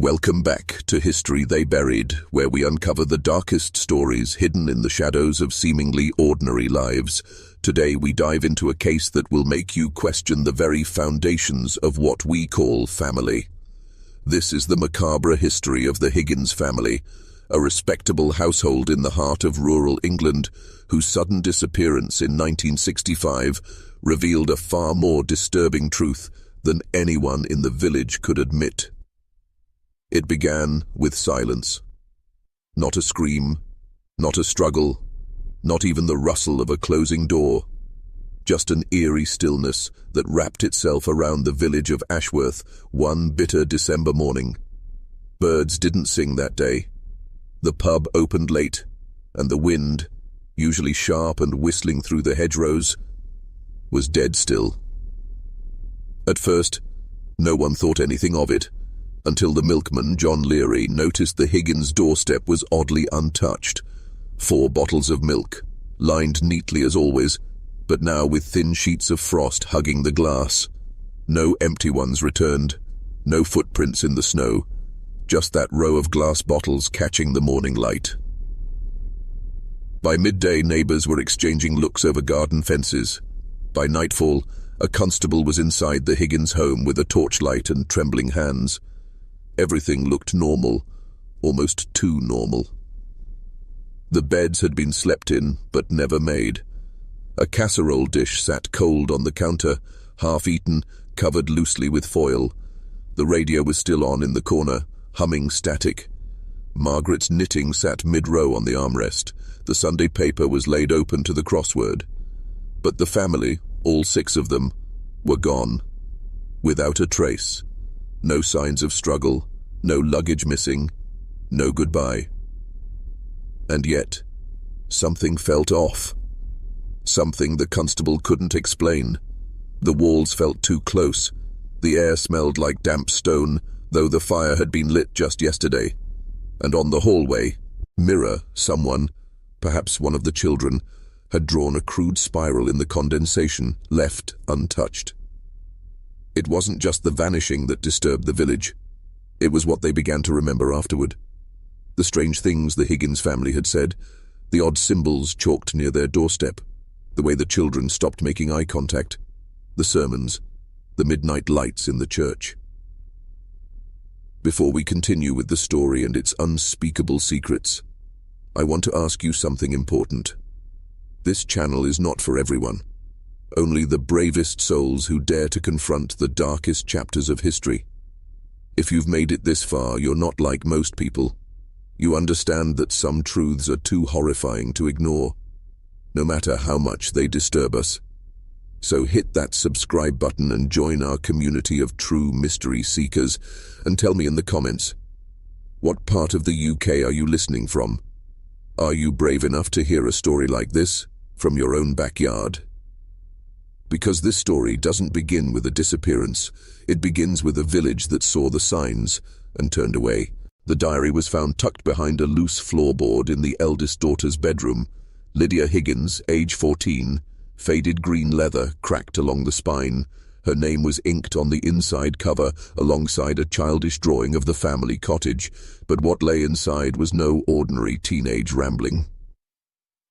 Welcome back to History They Buried, where we uncover the darkest stories hidden in the shadows of seemingly ordinary lives. Today we dive into a case that will make you question the very foundations of what we call family. This is the macabre history of the Higgins family, a respectable household in the heart of rural England, whose sudden disappearance in 1965 revealed a far more disturbing truth than anyone in the village could admit. It began with silence. Not a scream, not a struggle, not even the rustle of a closing door. Just an eerie stillness that wrapped itself around the village of Ashworth one bitter December morning. Birds didn't sing that day. The pub opened late, and the wind, usually sharp and whistling through the hedgerows, was dead still. At first, no one thought anything of it, until the milkman, John Leary, noticed the Higgins' doorstep was oddly untouched. 4 bottles of milk, lined neatly as always, but now with thin sheets of frost hugging the glass. No empty ones returned, no footprints in the snow, just that row of glass bottles catching the morning light. By midday, neighbors were exchanging looks over garden fences. By nightfall, a constable was inside the Higgins home with a torchlight and trembling hands. Everything looked normal, almost too normal. The beds had been slept in, but never made. A casserole dish sat cold on the counter, half-eaten, covered loosely with foil. The radio was still on in the corner, humming static. Margaret's knitting sat mid-row on the armrest. The Sunday paper was laid open to the crossword. But the family, all 6 of them, were gone, without a trace. No signs of struggle, no luggage missing, no goodbye. And yet, something felt off. Something the constable couldn't explain. The walls felt too close. The air smelled like damp stone, though the fire had been lit just yesterday. And on the hallway mirror, someone, perhaps one of the children, had drawn a crude spiral in the condensation, left untouched. It wasn't just the vanishing that disturbed the village. It was what they began to remember afterward. The strange things the Higgins family had said, the odd symbols chalked near their doorstep, the way the children stopped making eye contact, the sermons, the midnight lights in the church. Before we continue with the story and its unspeakable secrets, I want to ask you something important. This channel is not for everyone. Only the bravest souls who dare to confront the darkest chapters of history. If you've made it this far, you're not like most people. You understand that some truths are too horrifying to ignore, no matter how much they disturb us. So hit that subscribe button and join our community of true mystery seekers, and tell me in the comments, what part of the UK are you listening from? Are you brave enough to hear a story like this from your own backyard? Because this story doesn't begin with a disappearance. It begins with a village that saw the signs and turned away. The diary was found tucked behind a loose floorboard in the eldest daughter's bedroom. Lydia Higgins, age 14, faded green leather cracked along the spine. Her name was inked on the inside cover alongside a childish drawing of the family cottage, but what lay inside was no ordinary teenage rambling.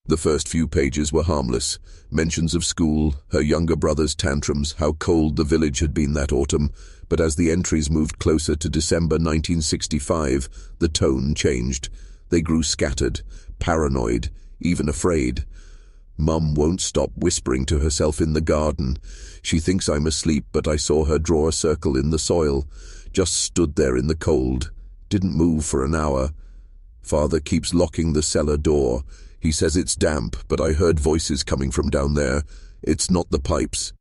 The first few pages were harmless, mentions of school, her younger brother's tantrums, how cold the village had been that autumn, but as the entries moved closer to December 1965, the tone changed. They grew scattered, paranoid, even afraid. Mum won't stop whispering to herself in the garden. She thinks I'm asleep, but I saw her draw a circle in the soil. Just stood there in the cold. Didn't move for an hour. Father keeps locking the cellar door. He says it's damp, but I heard voices coming from down there. It's not the pipes.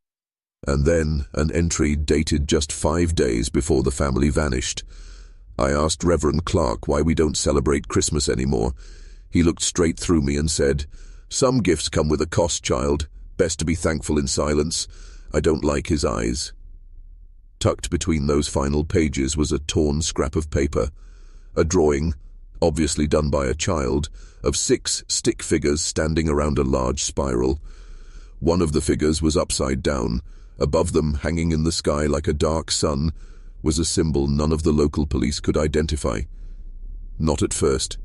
And then an entry dated just 5 days before the family vanished. I asked Reverend Clark why we don't celebrate Christmas anymore. He looked straight through me and said, "Some gifts come with a cost, child. Best to be thankful in silence." I don't like his eyes. Tucked between those final pages was a torn scrap of paper, a drawing, obviously done by a child, of 6 stick figures standing around a large spiral. One of the figures was upside down. Above them, hanging in the sky like a dark sun, was a symbol none of the local police could identify. Not at first.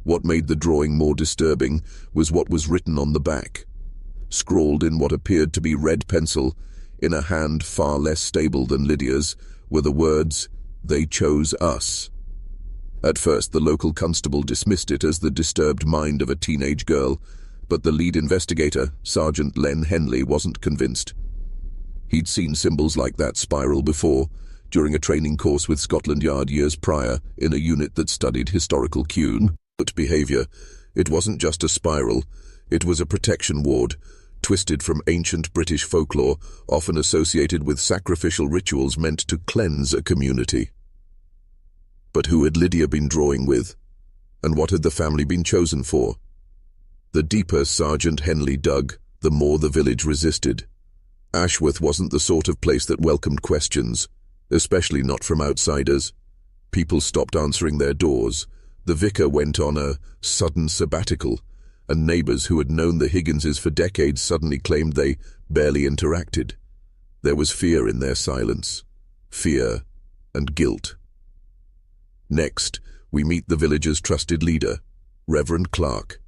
What made the drawing more disturbing was what was written on the back. Scrawled in what appeared to be red pencil, in a hand far less stable than Lydia's, were the words, "They chose us." At first, the local constable dismissed it as the disturbed mind of a teenage girl, but the lead investigator, Sergeant Len Henley, wasn't convinced. He'd seen symbols like that spiral before, during a training course with Scotland Yard years prior in a unit that studied historical cue behavior. It wasn't just a spiral, it was a protection ward, twisted from ancient British folklore, often associated with sacrificial rituals meant to cleanse a community. But who had Lydia been drawing with? And what had the family been chosen for? The deeper Sergeant Henley dug, the more the village resisted. Ashworth wasn't the sort of place that welcomed questions, especially not from outsiders. People stopped answering their doors. The vicar went on a sudden sabbatical, and neighbors who had known the Higginses for decades suddenly claimed they barely interacted. There was fear in their silence. Fear and guilt. Next, we meet the village's trusted leader, Reverend Clark,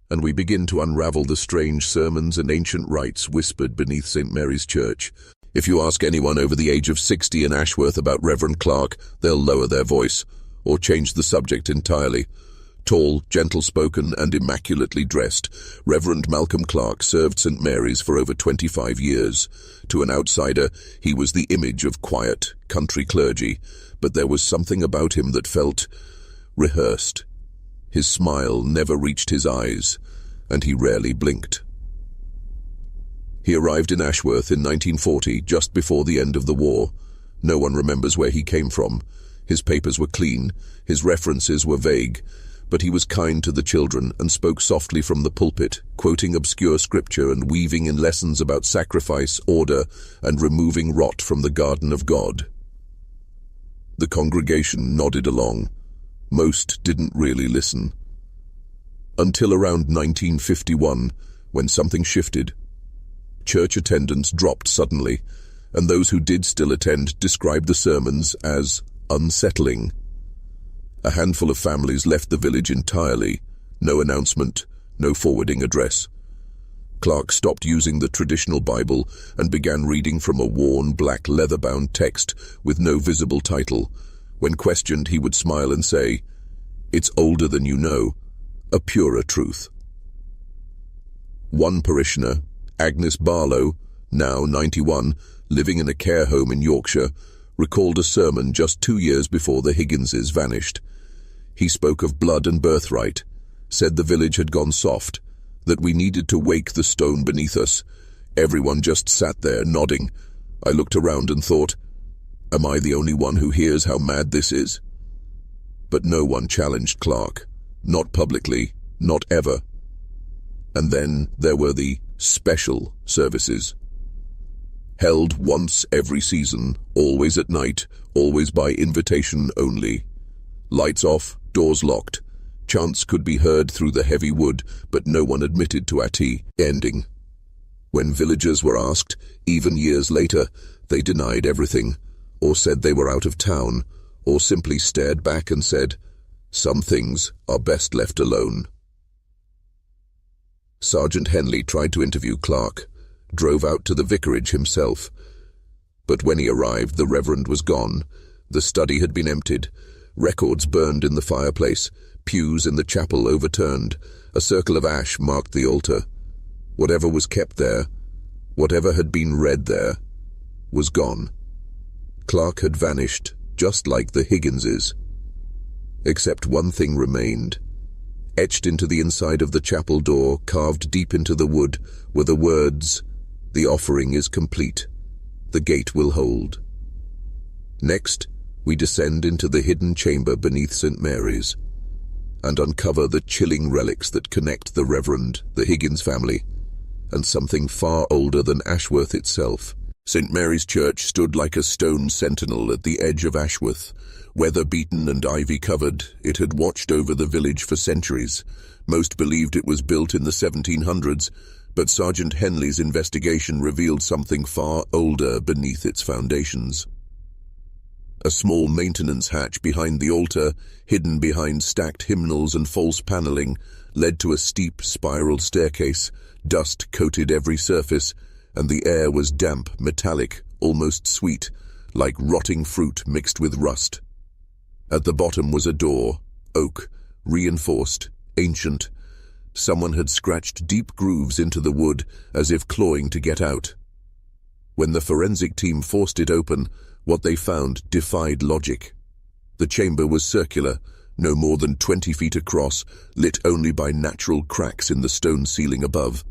and we begin to unravel the strange sermons and ancient rites whispered beneath St. Mary's Church. If you ask anyone over the age of 60 in Ashworth about Reverend Clark, they'll lower their voice, or change the subject entirely. Tall, gentle-spoken, and immaculately dressed, Reverend Malcolm Clark served St. Mary's for over 25 years. To an outsider, he was the image of quiet, country clergy, but there was something about him that felt rehearsed. His smile never reached his eyes, and he rarely blinked. He arrived in Ashworth in 1940, just before the end of the war. No one remembers where he came from. His papers were clean, his references were vague, but he was kind to the children and spoke softly from the pulpit, quoting obscure scripture and weaving in lessons about sacrifice, order, and removing rot from the garden of God. The congregation nodded along. Most didn't really listen. Until around 1951, when something shifted. Church attendance dropped suddenly, and those who did still attend described the sermons as unsettling. A handful of families left the village entirely. No announcement, no forwarding address. Clark stopped using the traditional Bible and began reading from a worn, black, leather-bound text with no visible title. When questioned, he would smile and say, "It's older than you know, a purer truth." One parishioner, Agnes Barlow, now 91, living in a care home in Yorkshire, recalled a sermon just 2 years before the Higginses vanished. He spoke of blood and birthright, said the village had gone soft, that we needed to wake the stone beneath us. Everyone just sat there, nodding. I looked around and thought, am I the only one who hears how mad this is? But no one challenged Clark. Not publicly, not ever. And then there were the special services. Held once every season, always at night, always by invitation only. Lights off, doors locked. Chants could be heard through the heavy wood, but no one admitted to attending. When villagers were asked, even years later, they denied everything, or said they were out of town, or simply stared back and said, "Some things are best left alone." Sergeant Henley tried to interview Clark, drove out to the vicarage himself. But when he arrived, the Reverend was gone. The study had been emptied, records burned in the fireplace, pews in the chapel overturned. A circle of ash marked the altar. Whatever was kept there, whatever had been read there, was gone. Clark had vanished, just like the Higginses. Except one thing remained. Etched into the inside of the chapel door, carved deep into the wood, were the words, "The offering is complete. The gate will hold." Next, we descend into the hidden chamber beneath St. Mary's and uncover the chilling relics that connect the Reverend, the Higgins family, and something far older than Ashworth itself. St. Mary's Church stood like a stone sentinel at the edge of Ashworth. Weather-beaten and ivy-covered, it had watched over the village for centuries. Most believed it was built in the 1700s, but Sergeant Henley's investigation revealed something far older beneath its foundations. A small maintenance hatch behind the altar, hidden behind stacked hymnals and false paneling, led to a steep spiral staircase. Dust coated every surface, and the air was damp, metallic, almost sweet, like rotting fruit mixed with rust. At the bottom was a door, oak, reinforced, ancient. Someone had scratched deep grooves into the wood, as if clawing to get out. When the forensic team forced it open, what they found defied logic. The chamber was circular, no more than 20 feet across, lit only by natural cracks in the stone ceiling above.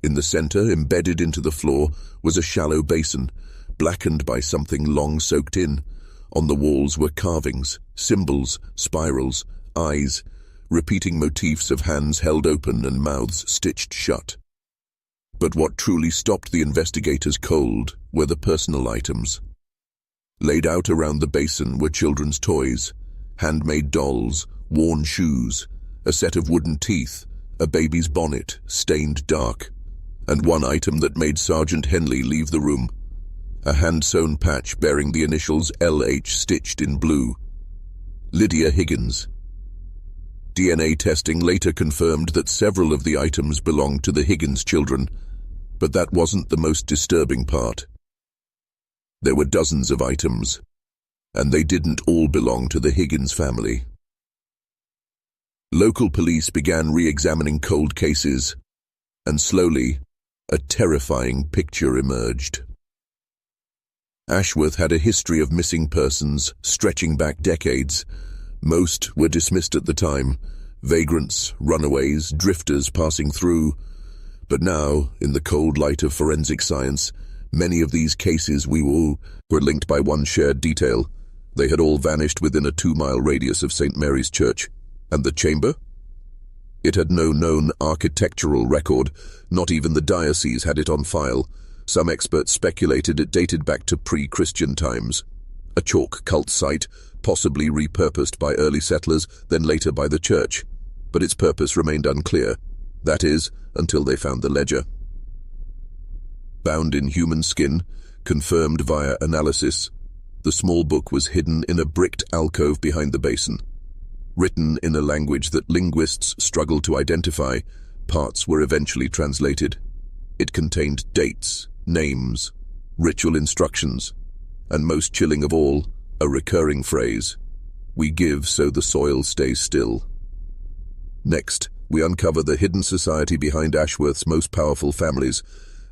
In the center, embedded into the floor, was a shallow basin, blackened by something long soaked in. On the walls were carvings, symbols, spirals, eyes, repeating motifs of hands held open and mouths stitched shut. But what truly stopped the investigators cold were the personal items. Laid out around the basin were children's toys, handmade dolls, worn shoes, a set of wooden teeth, a baby's bonnet, stained dark, and one item that made Sergeant Henley leave the room, a hand-sewn patch bearing the initials LH stitched in blue. Lydia Higgins. DNA testing later confirmed that several of the items belonged to the Higgins children, but that wasn't the most disturbing part. There were dozens of items, and they didn't all belong to the Higgins family. Local police began re-examining cold cases, and slowly, a terrifying picture emerged. Ashworth had a history of missing persons stretching back decades. Most were dismissed at the time, vagrants, runaways, drifters passing through. But now, in the cold light of forensic science, many of these cases were linked by one shared detail. They had all vanished within a 2-mile radius of St. Mary's Church. And the chamber? It had no known architectural record. Not even the diocese had it on file. Some experts speculated it dated back to pre-Christian times. A chalk cult site, possibly repurposed by early settlers, then later by the church. But its purpose remained unclear. That is, until they found the ledger. Bound in human skin, confirmed via analysis, the small book was hidden in a bricked alcove behind the basin. Written in a language that linguists struggle to identify, parts were eventually translated. It contained dates, names, ritual instructions, and most chilling of all, a recurring phrase: "We give so the soil stays still." Next, we uncover the hidden society behind Ashworth's most powerful families,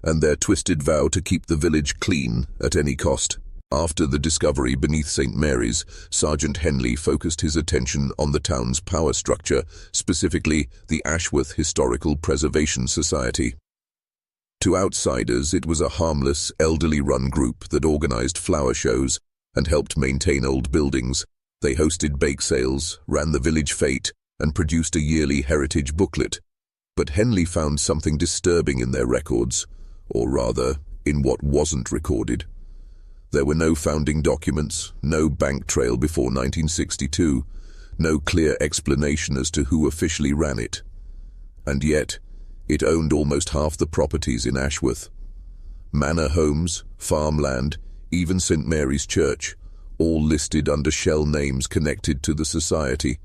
and their twisted vow to keep the village clean at any cost. After the discovery beneath St. Mary's, Sergeant Henley focused his attention on the town's power structure, specifically the Ashworth Historical Preservation Society. To outsiders, it was a harmless, elderly-run group that organized flower shows and helped maintain old buildings. They hosted bake sales, ran the village fete, and produced a yearly heritage booklet. But Henley found something disturbing in their records, or rather, in what wasn't recorded. There were no founding documents, no bank trail before 1962, no clear explanation as to who officially ran it. And yet, it owned almost half the properties in Ashworth. Manor homes, farmland, even St. Mary's Church, all listed under shell names connected to the society.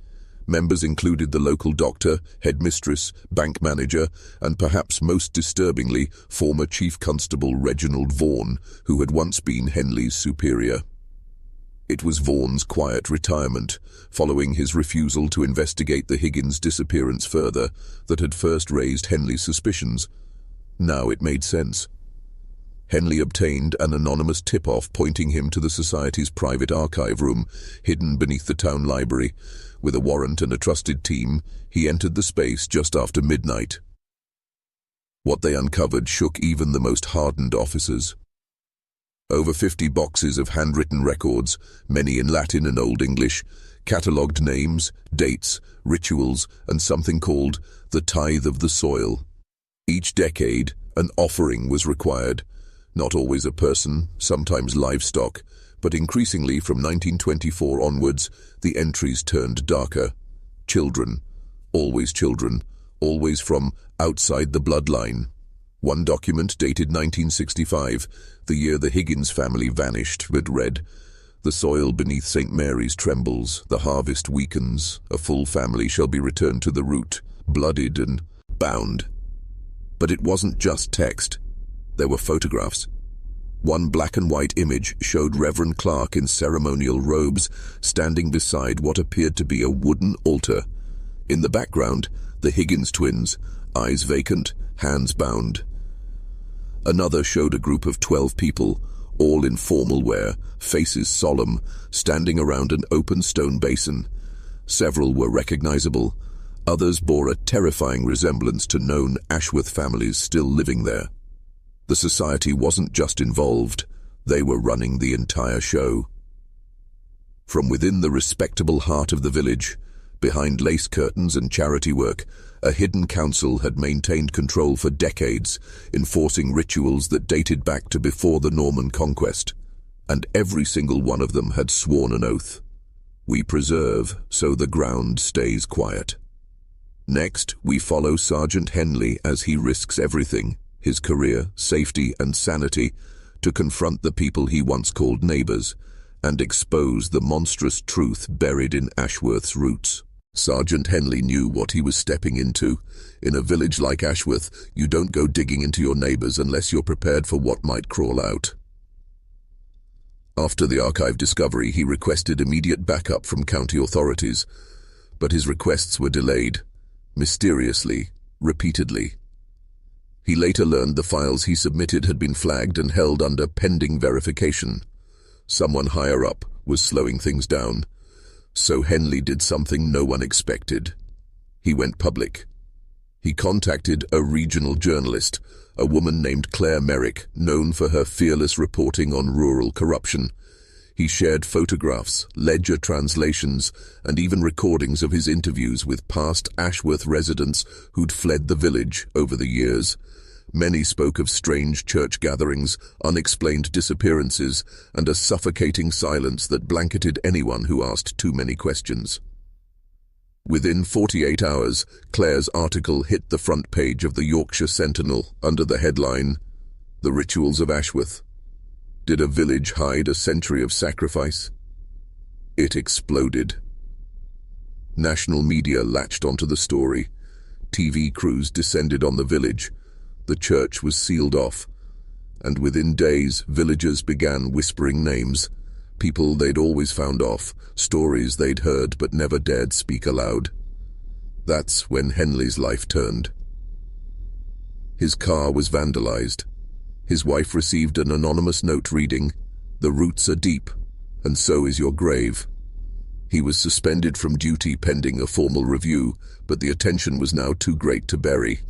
Members included the local doctor, headmistress, bank manager, and perhaps most disturbingly, former Chief Constable Reginald Vaughan, who had once been Henley's superior. It was Vaughan's quiet retirement, following his refusal to investigate the Higgins disappearance further, that had first raised Henley's suspicions. Now it made sense. Henley obtained an anonymous tip-off pointing him to the society's private archive room, hidden beneath the town library. With a warrant and a trusted team, he entered the space just after midnight. What they uncovered shook even the most hardened officers. Over 50 boxes of handwritten records, many in Latin and Old English, catalogued names, dates, rituals, and something called the tithe of the soil. Each decade, an offering was required. Not always a person, sometimes livestock, but increasingly from 1924 onwards, the entries turned darker. Children, always from outside the bloodline. One document dated 1965, the year the Higgins family vanished, but read, The soil beneath St. Mary's trembles, the harvest weakens, a full family shall be returned to the root, blooded and bound. But it wasn't just text. There were photographs. One black and white image showed Reverend Clark in ceremonial robes, standing beside what appeared to be a wooden altar. In the background, the Higgins twins, eyes vacant, hands bound. Another showed a group of 12 people, all in formal wear, faces solemn, standing around an open stone basin. Several were recognizable. Others bore a terrifying resemblance to known Ashworth families still living there. The society wasn't just involved, they were running the entire show. From within the respectable heart of the village, behind lace curtains and charity work, a hidden council had maintained control for decades, enforcing rituals that dated back to before the Norman conquest, and every single one of them had sworn an oath. We preserve, so the ground stays quiet. Next, we follow Sergeant Henley as he risks everything, his career, safety, and sanity, to confront the people he once called neighbors, and expose the monstrous truth buried in Ashworth's roots. Sergeant Henley knew what he was stepping into. In a village like Ashworth, you don't go digging into your neighbors unless you're prepared for what might crawl out. After the archive discovery, he requested immediate backup from county authorities, but his requests were delayed, mysteriously, repeatedly. He later learned the files he submitted had been flagged and held under pending verification. Someone higher up was slowing things down. So Henley did something no one expected. He went public. He contacted a regional journalist, a woman named Claire Merrick, known for her fearless reporting on rural corruption. He shared photographs, ledger translations, and even recordings of his interviews with past Ashworth residents who'd fled the village over the years. Many spoke of strange church gatherings, unexplained disappearances, and a suffocating silence that blanketed anyone who asked too many questions. Within 48 hours, Claire's article hit the front page of the Yorkshire Sentinel under the headline, "The Rituals of Ashworth. Did a village hide a century of sacrifice?" It exploded. National media latched onto the story. TV crews descended on the village. The church was sealed off, and within days, villagers began whispering names, people they'd always found off, stories they'd heard but never dared speak aloud. That's when Henley's life turned. His car was vandalized. His wife received an anonymous note reading, "The roots are deep, and so is your grave." He was suspended from duty pending a formal review, but the attention was now too great to bury.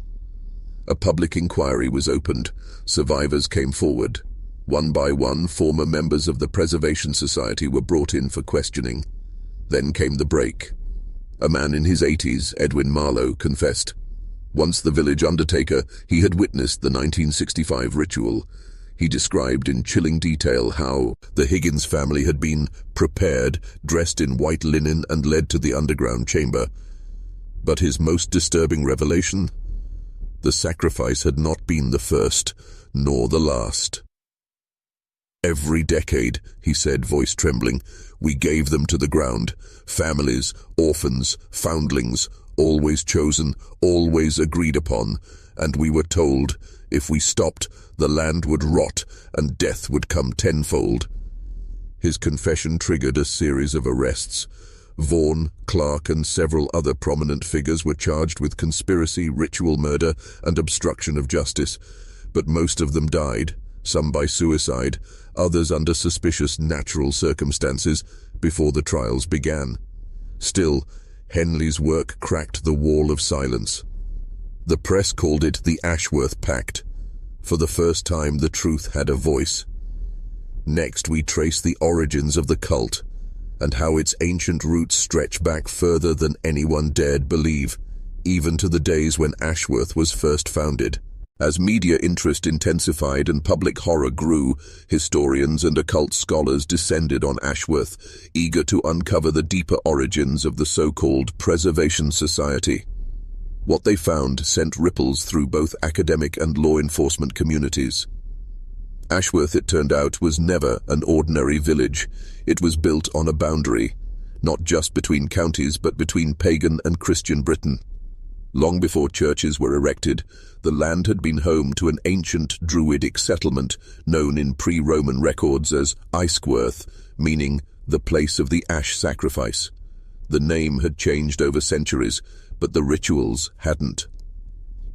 A public inquiry was opened. Survivors came forward. One by one, former members of the Preservation Society were brought in for questioning. Then came the break. A man in his 80s, Edwin Marlowe, confessed. Once the village undertaker, he had witnessed the 1965 ritual. He described in chilling detail how the Higgins family had been prepared, dressed in white linen, and led to the underground chamber. But his most disturbing revelation? The sacrifice had not been the first, nor the last. "Every decade," he said, voice trembling, "we gave them to the ground. Families, orphans, foundlings, always chosen, always agreed upon, and we were told, if we stopped, the land would rot and death would come tenfold." His confession triggered a series of arrests. Vaughan, Clark, and several other prominent figures were charged with conspiracy, ritual murder, and obstruction of justice, but most of them died, some by suicide, others under suspicious natural circumstances, before the trials began. Still, Henley's work cracked the wall of silence. The press called it the Ashworth Pact. For the first time, the truth had a voice. Next, we trace the origins of the cult, and how its ancient roots stretch back further than anyone dared believe, even to the days when Ashworth was first founded. As media interest intensified and public horror grew, historians and occult scholars descended on Ashworth, eager to uncover the deeper origins of the so-called Preservation Society. What they found sent ripples through both academic and law enforcement communities. Ashworth, it turned out, was never an ordinary village. It was built on a boundary, not just between counties, but between pagan and Christian Britain. Long before churches were erected, the land had been home to an ancient Druidic settlement known in pre-Roman records as Aisquworth, meaning the place of the ash sacrifice. The name had changed over centuries, but the rituals hadn't.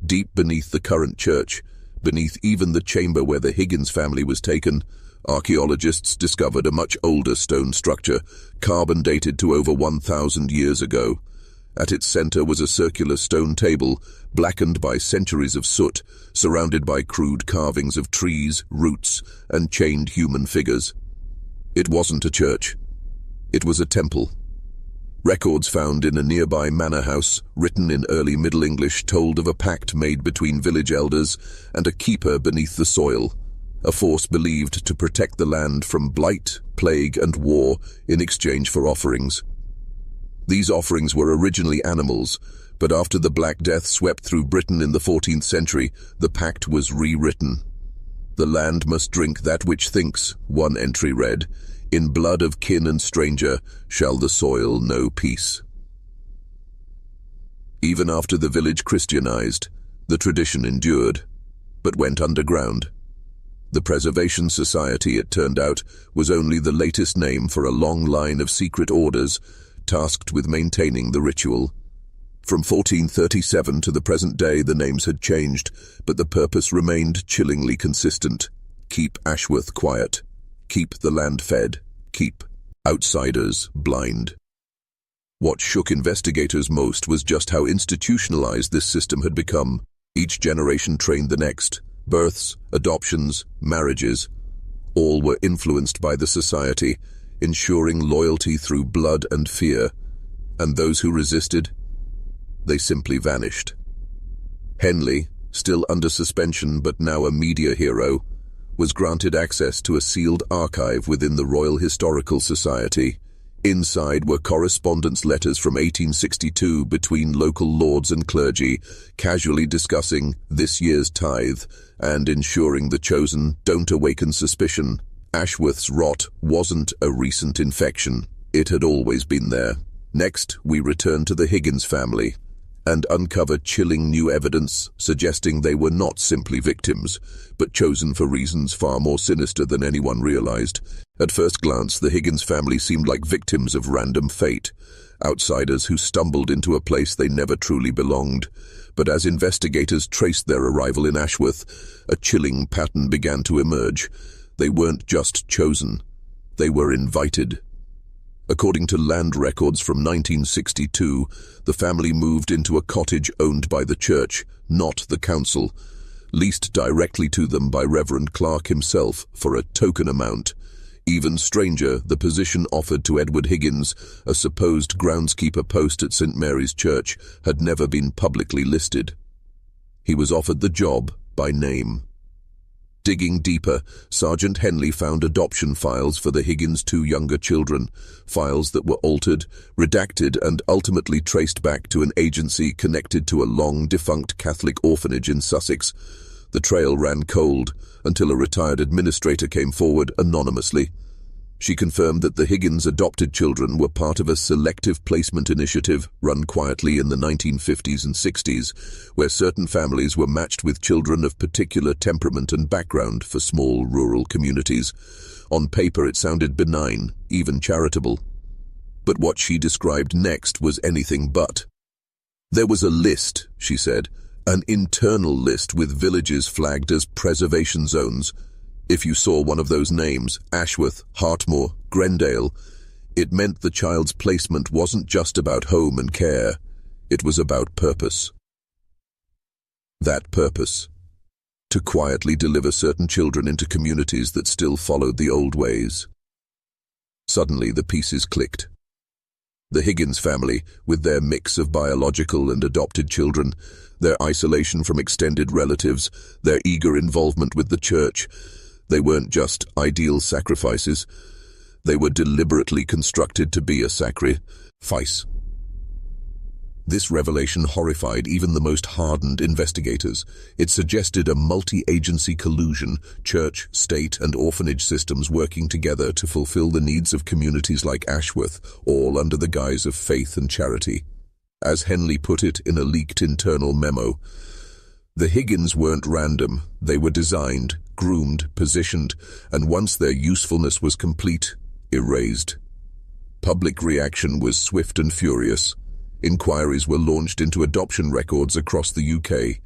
Deep beneath the current church, beneath even the chamber where the Higgins family was taken, archaeologists discovered a much older stone structure, carbon dated to over 1,000 years ago. At its center was a circular stone table, blackened by centuries of soot, surrounded by crude carvings of trees, roots, and chained human figures. It wasn't a church. It was a temple. Records found in a nearby manor house, written in early Middle English, told of a pact made between village elders and a keeper beneath the soil, a force believed to protect the land from blight, plague, and war in exchange for offerings. These offerings were originally animals, but after the Black Death swept through Britain in the 14th century, the pact was rewritten. The land must drink that which thinks, one entry read, "In blood of kin and stranger shall the soil know peace." Even after the village Christianized, the tradition endured, but went underground. The Preservation Society, it turned out, was only the latest name for a long line of secret orders tasked with maintaining the ritual. From 1437 to the present day, the names had changed, but the purpose remained chillingly consistent. Keep Ashworth quiet. Keep the land fed. Keep outsiders blind. What shook investigators most was just how institutionalized this system had become. Each generation trained the next. Births, adoptions, marriages, all were influenced by the society, ensuring loyalty through blood and fear. And those who resisted, they simply vanished. Henley, still under suspension but now a media hero, was granted access to a sealed archive within the Royal Historical Society. Inside were correspondence letters from 1862 between local lords and clergy, casually discussing this year's tithe and ensuring the chosen don't awaken suspicion. Ashworth's rot wasn't a recent infection. It had always been there. Next, we returned to the Higgins family and uncovered chilling new evidence suggesting they were not simply victims, but chosen for reasons far more sinister than anyone realized. At first glance, the Higgins family seemed like victims of random fate, outsiders who stumbled into a place they never truly belonged. But as investigators traced their arrival in Ashworth, a chilling pattern began to emerge. They weren't just chosen, they were invited. According to land records from 1962, the family moved into a cottage owned by the church, not the council, leased directly to them by Reverend Clark himself for a token amount. Even stranger, the position offered to Edward Higgins, a supposed groundskeeper post at St. Mary's Church, had never been publicly listed. He was offered the job by name. Digging deeper, Sergeant Henley found adoption files for the Higgins' two younger children, files that were altered, redacted, and ultimately traced back to an agency connected to a long-defunct Catholic orphanage in Sussex. The trail ran cold until a retired administrator came forward anonymously. She confirmed that the Higgins' adopted children were part of a selective placement initiative run quietly in the 1950s and 60s, where certain families were matched with children of particular temperament and background for small rural communities. On paper, it sounded benign, even charitable. But what she described next was anything but. There was a list, she said, an internal list with villages flagged as preservation zones. If you saw one of those names, Ashworth, Hartmoor, Grendale, it meant the child's placement wasn't just about home and care, it was about purpose. That purpose: to quietly deliver certain children into communities that still followed the old ways. Suddenly the pieces clicked. The Higgins family, with their mix of biological and adopted children, their isolation from extended relatives, their eager involvement with the church, they weren't just ideal sacrifices. They were deliberately constructed to be a sacrifice. This revelation horrified even the most hardened investigators. It suggested a multi-agency collusion, church, state, and orphanage systems working together to fulfill the needs of communities like Ashworth, all under the guise of faith and charity. As Henley put it in a leaked internal memo, the Higgins weren't random. They were designed, groomed, positioned, and once their usefulness was complete, erased. Public reaction was swift and furious. Inquiries were launched into adoption records across the UK.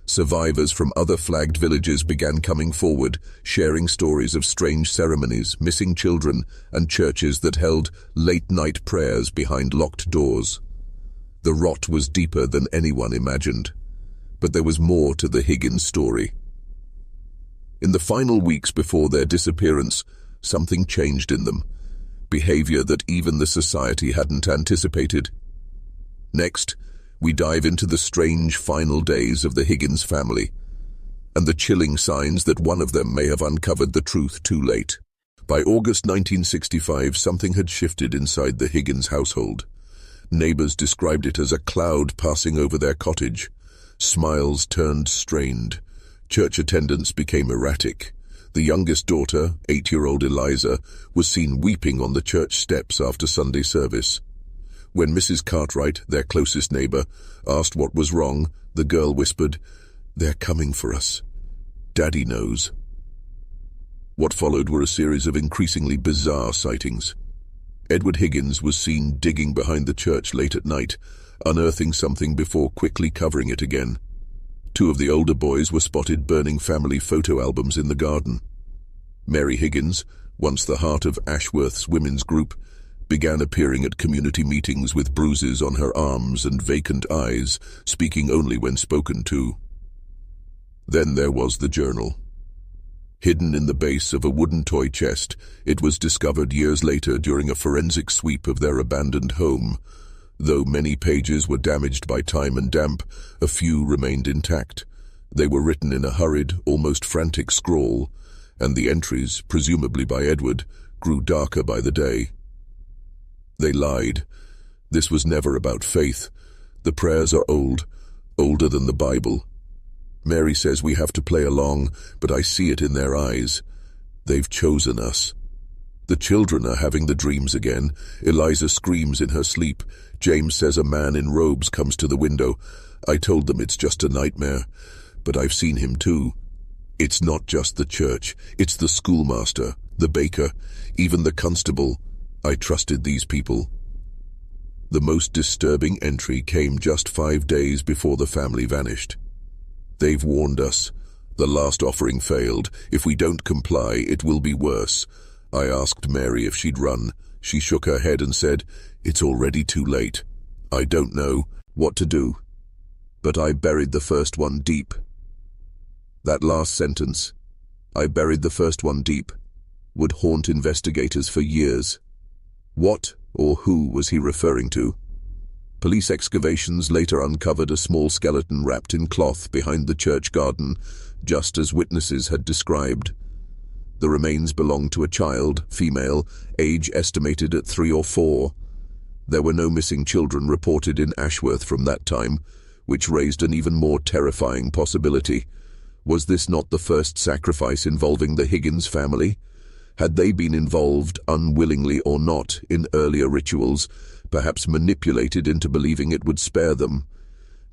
Survivors from other flagged villages began coming forward, sharing stories of strange ceremonies, missing children, and churches that held late-night prayers behind locked doors. The rot was deeper than anyone imagined. But there was more to the Higgins story. In the final weeks before their disappearance, something changed in them. Behavior that even the society hadn't anticipated. Next, we dive into the strange final days of the Higgins family, and the chilling signs that one of them may have uncovered the truth too late. By August 1965, something had shifted inside the Higgins household. Neighbors described it as a cloud passing over their cottage. Smiles turned strained. Church attendance became erratic. The youngest daughter, 8-year-old Eliza, was seen weeping on the church steps after Sunday service. When Mrs. Cartwright, their closest neighbor, asked what was wrong, the girl whispered, "They're coming for us. Daddy knows." What followed were a series of increasingly bizarre sightings. Edward Higgins was seen digging behind the church late at night, unearthing something before quickly covering it again. 2 of the older boys were spotted burning family photo albums in the garden. Mary Higgins, once the heart of Ashworth's women's group, began appearing at community meetings with bruises on her arms and vacant eyes, speaking only when spoken to. Then there was the journal. Hidden in the base of a wooden toy chest, it was discovered years later during a forensic sweep of their abandoned home. Though many pages were damaged by time and damp, a few remained intact. They were written in a hurried, almost frantic scrawl, and the entries, presumably by Edward, grew darker by the day. They lied. This was never about faith. The prayers are old, older than the Bible. Mary says we have to play along, but I see it in their eyes. They've chosen us. The children are having the dreams again. Eliza screams in her sleep. James says a man in robes comes to the window. I told them it's just a nightmare, but I've seen him too. It's not just the church, it's the schoolmaster, the baker, even the constable. I trusted these people. The most disturbing entry came just 5 days before the family vanished. They've warned us. The last offering failed. If we don't comply, it will be worse. I asked Mary if she'd run. She shook her head and said, "It's already too late. I don't know what to do." But I buried the first one deep. That last sentence, "I buried the first one deep," would haunt investigators for years. What or who was he referring to? Police excavations later uncovered a small skeleton wrapped in cloth behind the church garden, just as witnesses had described. The remains belonged to a child, female, age estimated at 3 or 4. There were no missing children reported in Ashworth from that time, which raised an even more terrifying possibility. Was this not the first sacrifice involving the Higgins family? Had they been involved, unwillingly or not, in earlier rituals, perhaps manipulated into believing it would spare them?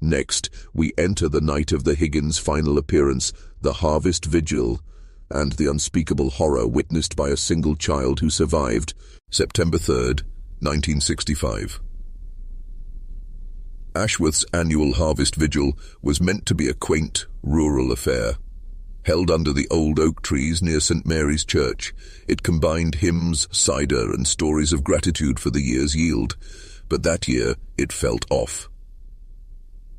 Next, we enter the night of the Higgins' final appearance, the harvest vigil, and the unspeakable horror witnessed by a single child who survived, September 3rd, 1965. Ashworth's annual harvest vigil was meant to be a quaint, rural affair. Held under the old oak trees near St. Mary's Church, it combined hymns, cider, and stories of gratitude for the year's yield, but that year it felt off.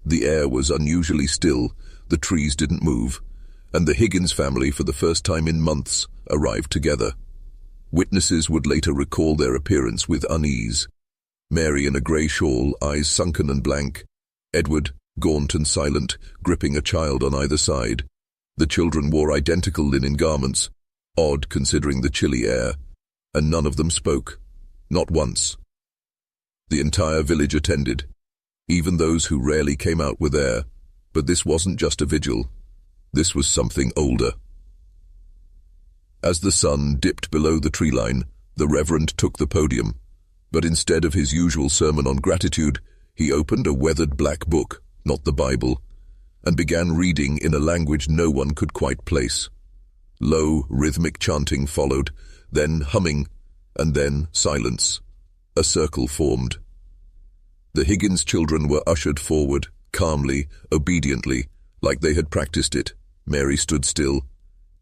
The air was unusually still, the trees didn't move, and the Higgins family, for the first time in months, arrived together. Witnesses would later recall their appearance with unease. Mary in a grey shawl, eyes sunken and blank. Edward, gaunt and silent, gripping a child on either side. The children wore identical linen garments, odd considering the chilly air, and none of them spoke, not once. The entire village attended. Even those who rarely came out were there, but this wasn't just a vigil. This was something older. As the sun dipped below the tree line, the Reverend took the podium, but instead of his usual sermon on gratitude, he opened a weathered black book, not the Bible, and began reading in a language no one could quite place. Low, rhythmic chanting followed, then humming, and then silence. A circle formed. The Higgins children were ushered forward, calmly, obediently, like they had practiced it. Mary stood still.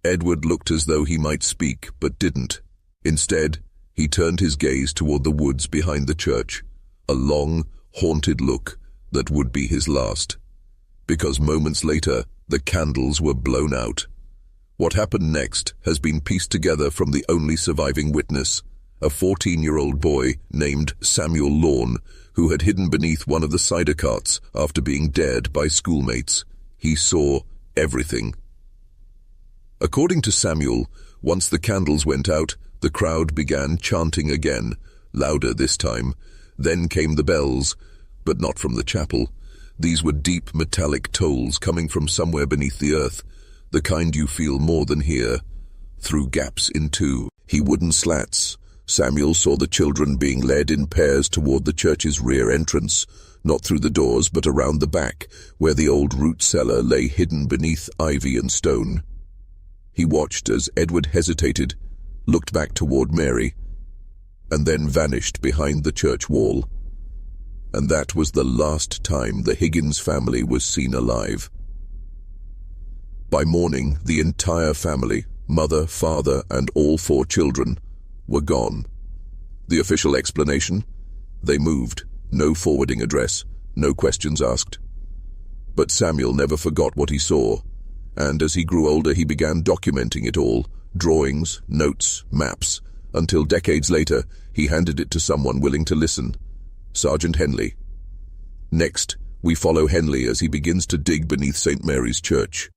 Edward looked as though he might speak, but didn't. Instead, he turned his gaze toward the woods behind the church, a long, haunted look that would be his last. Because moments later, the candles were blown out. What happened next has been pieced together from the only surviving witness, a 14-year-old boy named Samuel Lorne, who had hidden beneath one of the cider carts after being dared by schoolmates. He saw everything. According to Samuel, once the candles went out, the crowd began chanting again, louder this time. Then came the bells, but not from the chapel. These were deep metallic tolls coming from somewhere beneath the earth, the kind you feel more than hear, through gaps in wooden slats. Samuel saw the children being led in pairs toward the church's rear entrance, not through the doors but around the back, where the old root cellar lay hidden beneath ivy and stone. He watched as Edward hesitated, looked back toward Mary, and then vanished behind the church wall. And that was the last time the Higgins family was seen alive. By morning, the entire family, mother, father, and all 4 children, were gone. The official explanation? They moved. No forwarding address, no questions asked. But Samuel never forgot what he saw, and as he grew older he began documenting it all, drawings, notes, maps, until decades later he handed it to someone willing to listen, Sergeant Henley. Next, we follow Henley as he begins to dig beneath St. Mary's Church,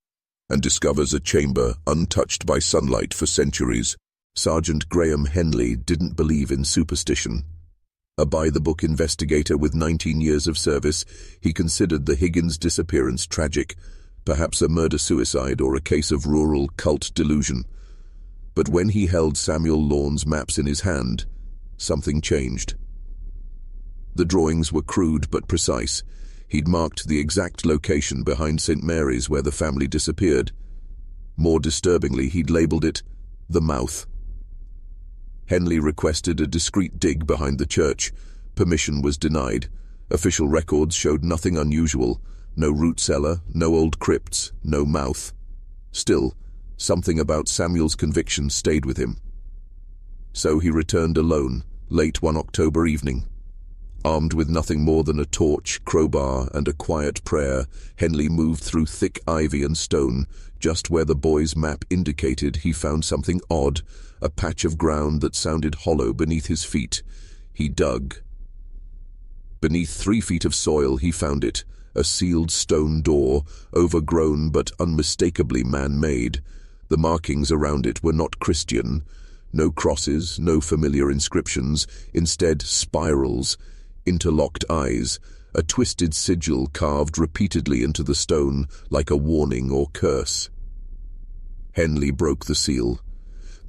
and discovers a chamber untouched by sunlight for centuries. Sergeant Graham Henley didn't believe in superstition. A by-the-book investigator with 19 years of service, he considered the Higgins disappearance tragic, perhaps a murder-suicide or a case of rural cult delusion. But when he held Samuel Lorne's maps in his hand, something changed. The drawings were crude but precise. He'd marked the exact location behind St. Mary's where the family disappeared. More disturbingly, he'd labeled it the Mouth. Henley requested a discreet dig behind the church. Permission was denied. Official records showed nothing unusual. No root cellar, no old crypts, no mouth. Still, something about Samuel's conviction stayed with him. So he returned alone, late one October evening. Armed with nothing more than a torch, crowbar, and a quiet prayer, Henley moved through thick ivy and stone. Just where the boy's map indicated, he found something odd, a patch of ground that sounded hollow beneath his feet. He dug. Beneath 3 feet of soil, he found it, a sealed stone door, overgrown but unmistakably man-made. The markings around it were not Christian. No crosses, no familiar inscriptions, instead spirals, interlocked eyes, a twisted sigil carved repeatedly into the stone like a warning or curse. Henley broke the seal.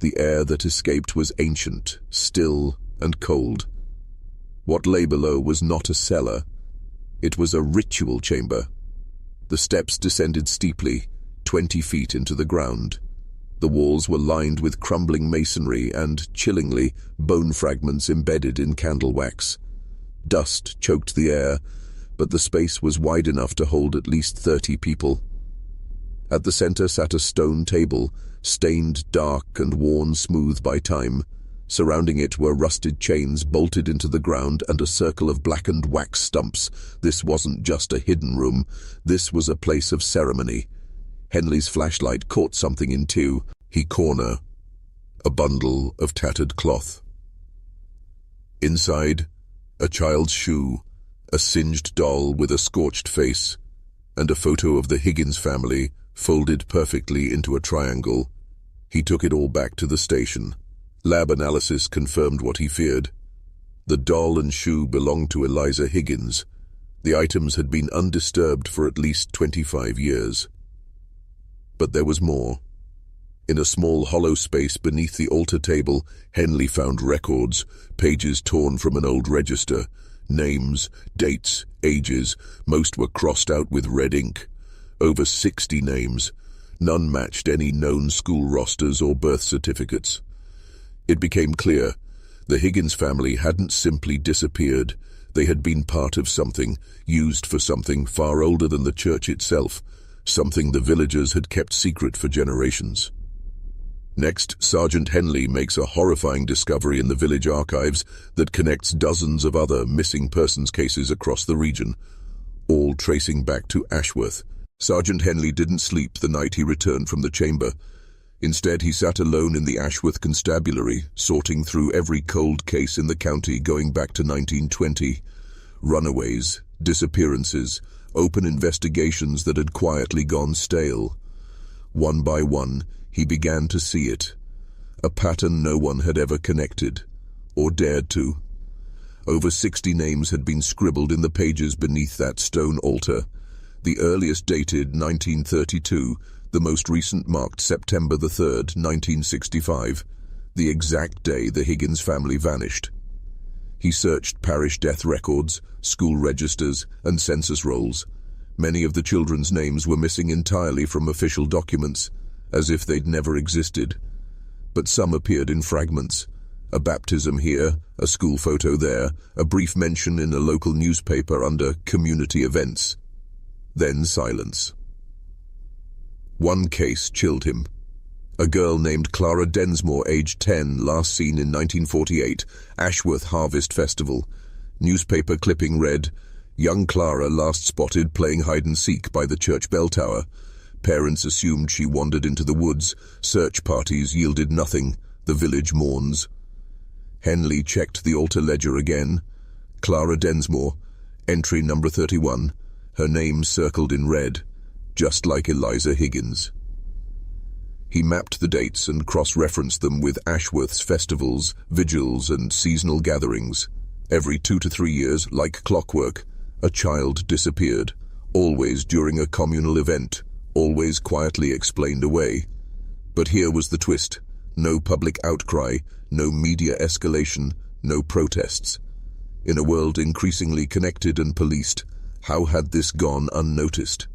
The air that escaped was ancient, still, and cold. What lay below was not a cellar. It was a ritual chamber. The steps descended steeply, 20 feet into the ground. The walls were lined with crumbling masonry and, chillingly, bone fragments embedded in candle wax. Dust choked the air, but the space was wide enough to hold at least 30 people. At the center sat a stone table, stained dark and worn smooth by time. Surrounding it were rusted chains bolted into the ground and a circle of blackened wax stumps. This wasn't just a hidden room. This was a place of ceremony. Henley's flashlight caught something in two. Corner, a bundle of tattered cloth. Inside, a child's shoe, a singed doll with a scorched face, and a photo of the Higgins family folded perfectly into a triangle. He took it all back to the station. Lab analysis confirmed what he feared. The doll and shoe belonged to Eliza Higgins, The items had been undisturbed for at least 25 years. But there was more. In a small hollow space beneath the altar table, Henley found records, pages torn from an old register. Names, dates, ages, most were crossed out with red ink. Over 60 names. None matched any known school rosters or birth certificates. It became clear the Higgins family hadn't simply disappeared. They had been part of something, used for something far older than the church itself, something the villagers had kept secret for generations. Next, Sergeant Henley makes a horrifying discovery in the village archives that connects dozens of other missing persons cases across the region, all tracing back to Ashworth. Sergeant Henley didn't sleep the night he returned from the chamber. Instead, he sat alone in the Ashworth Constabulary, sorting through every cold case in the county going back to 1920. Runaways, disappearances, open investigations that had quietly gone stale. One by one, he began to see it. A pattern no one had ever connected, or dared to. Over 60 names had been scribbled in the pages beneath that stone altar. The earliest dated 1932, the most recent marked September the 3rd, 1965, the exact day the Higgins family vanished. He searched parish death records, school registers, and census rolls. Many of the children's names were missing entirely from official documents, as if they'd never existed. But some appeared in fragments. A baptism here, a school photo there, a brief mention in a local newspaper under community events. Then silence. One case chilled him. A girl named Clara Densmore, aged 10, last seen in 1948, Ashworth Harvest Festival. Newspaper clipping read, "Young Clara last spotted playing hide-and-seek by the church bell tower. Parents assumed she wandered into the woods. Search parties yielded nothing. The village mourns." Henley checked the altar ledger again. Clara Densmore, entry number 31, her name circled in red, just like Eliza Higgins. He mapped the dates and cross-referenced them with Ashworth's festivals, vigils, and seasonal gatherings. Every 2 to 3 years, like clockwork, a child disappeared, always during a communal event, always quietly explained away. But here was the twist. No public outcry, no media escalation, no protests. In a world increasingly connected and policed, how had this gone unnoticed?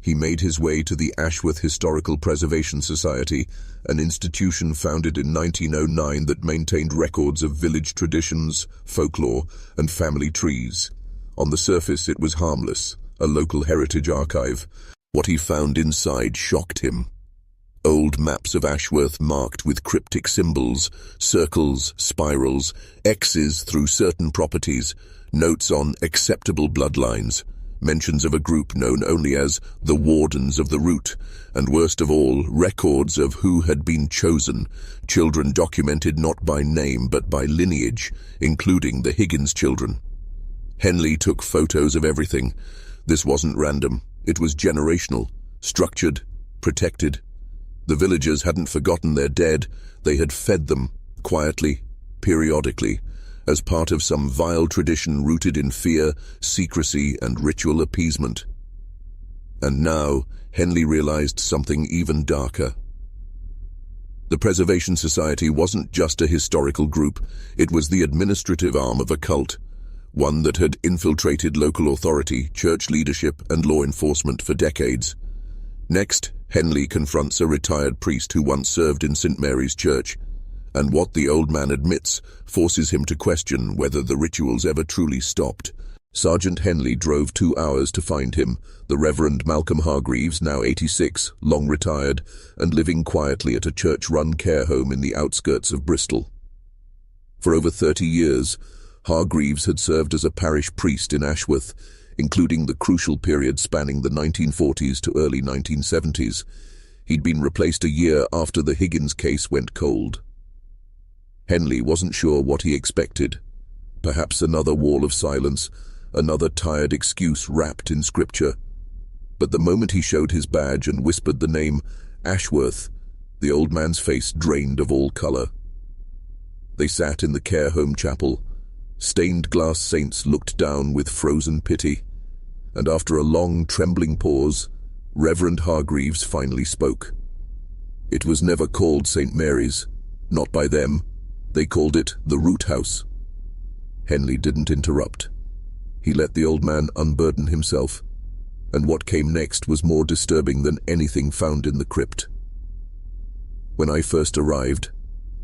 He made his way to the Ashworth Historical Preservation Society, an institution founded in 1909 that maintained records of village traditions, folklore, and family trees. On the surface, it was harmless, a local heritage archive. What he found inside shocked him. Old maps of Ashworth marked with cryptic symbols, circles, spirals, X's through certain properties, notes on acceptable bloodlines, mentions of a group known only as the Wardens of the Root, and worst of all, records of who had been chosen, children documented not by name but by lineage, including the Higgins children. Henley took photos of everything. This wasn't random. It was generational, structured, protected. The villagers hadn't forgotten their dead. They had fed them, quietly, periodically, as part of some vile tradition rooted in fear, secrecy, and ritual appeasement. And now, Henley realized something even darker. The Preservation Society wasn't just a historical group, it was the administrative arm of a cult, one that had infiltrated local authority, church leadership, and law enforcement for decades. Next, Henley confronts a retired priest who once served in St. Mary's Church, and what the old man admits forces him to question whether the rituals ever truly stopped. Sergeant Henley drove 2 hours to find him, the Reverend Malcolm Hargreaves, now 86, long retired, and living quietly at a church-run care home in the outskirts of Bristol. For over 30 years, Hargreaves had served as a parish priest in Ashworth, including the crucial period spanning the 1940s to early 1970s. He'd been replaced a year after the Higgins case went cold. Henley wasn't sure what he expected. Perhaps another wall of silence, another tired excuse wrapped in scripture. But the moment he showed his badge and whispered the name Ashworth, the old man's face drained of all color. They sat in the care home chapel, Stained glass saints looked down with frozen pity, and after a long, trembling pause, Reverend Hargreaves finally spoke. It was never called St. Mary's, not by them. They called it the Root House. Henley didn't interrupt. He let the old man unburden himself, and what came next was more disturbing than anything found in the crypt. When I first arrived,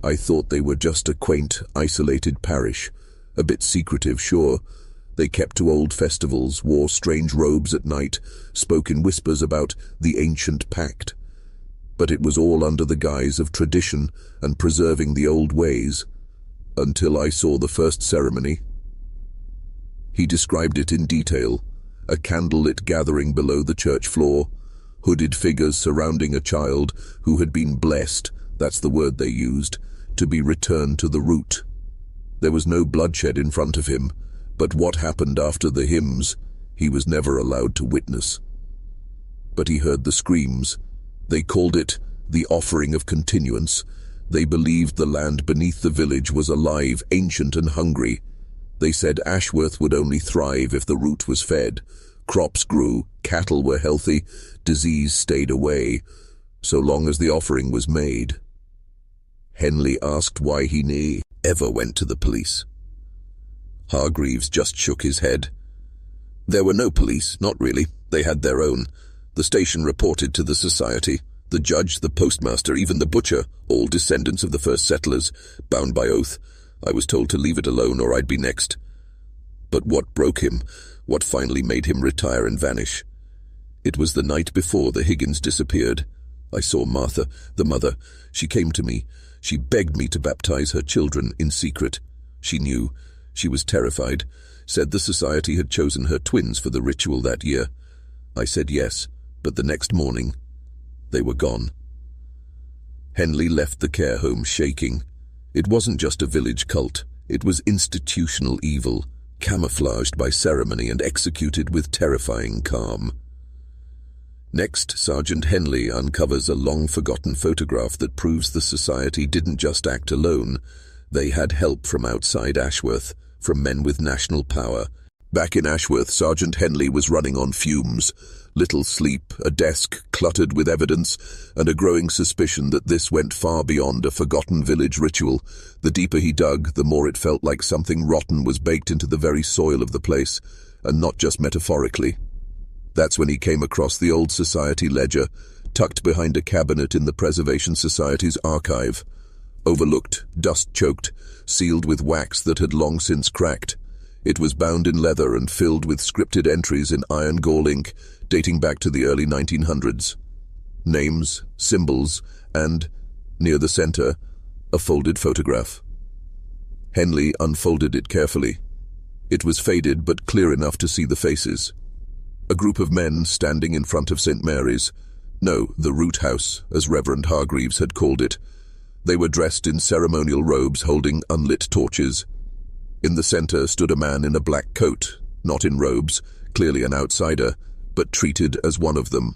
I thought they were just a quaint, isolated parish, a bit secretive, sure. They kept to old festivals, wore strange robes at night, spoke in whispers about the ancient pact. But it was all under the guise of tradition and preserving the old ways, until I saw the first ceremony. He described it in detail, a candlelit gathering below the church floor, hooded figures surrounding a child who had been blessed, that's the word they used, to be returned to the root. There was no bloodshed in front of him, but what happened after the hymns, he was never allowed to witness. But he heard the screams. They called it the offering of continuance. They believed the land beneath the village was alive, ancient and hungry. They said Ashworth would only thrive if the root was fed. Crops grew, cattle were healthy, disease stayed away, so long as the offering was made. Henley asked why he ever went to the police. Hargreaves just shook his head. There were no police, not really. They had their own. The station reported to the society. The judge, the postmaster, even the butcher, all descendants of the first settlers, bound by oath. I was told to leave it alone or I'd be next. But what broke him, what finally made him retire and vanish? It was the night before the Higgins disappeared. I saw Martha, the mother. She came to me. She begged me to baptize her children in secret. She knew. She was terrified. Said the society had chosen her twins for the ritual that year. I said yes, but the next morning, they were gone. Henley left the care home shaking. It wasn't just a village cult. It was institutional evil, camouflaged by ceremony and executed with terrifying calm. Next, Sergeant Henley uncovers a long-forgotten photograph that proves the society didn't just act alone. They had help from outside Ashworth, from men with national power. Back in Ashworth, Sergeant Henley was running on fumes. Little sleep, a desk cluttered with evidence, and a growing suspicion that this went far beyond a forgotten village ritual. The deeper he dug, the more it felt like something rotten was baked into the very soil of the place, and not just metaphorically. That's when he came across the old society ledger, tucked behind a cabinet in the Preservation Society's archive. Overlooked, dust-choked, sealed with wax that had long since cracked. It was bound in leather and filled with scripted entries in iron gall ink, dating back to the early 1900s. Names, symbols, and, near the center, a folded photograph. Henley unfolded it carefully. It was faded but clear enough to see the faces. A group of men standing in front of St. Mary's. No, the Root House, as Reverend Hargreaves had called it. They were dressed in ceremonial robes holding unlit torches. In the center stood a man in a black coat, not in robes, clearly an outsider, but treated as one of them.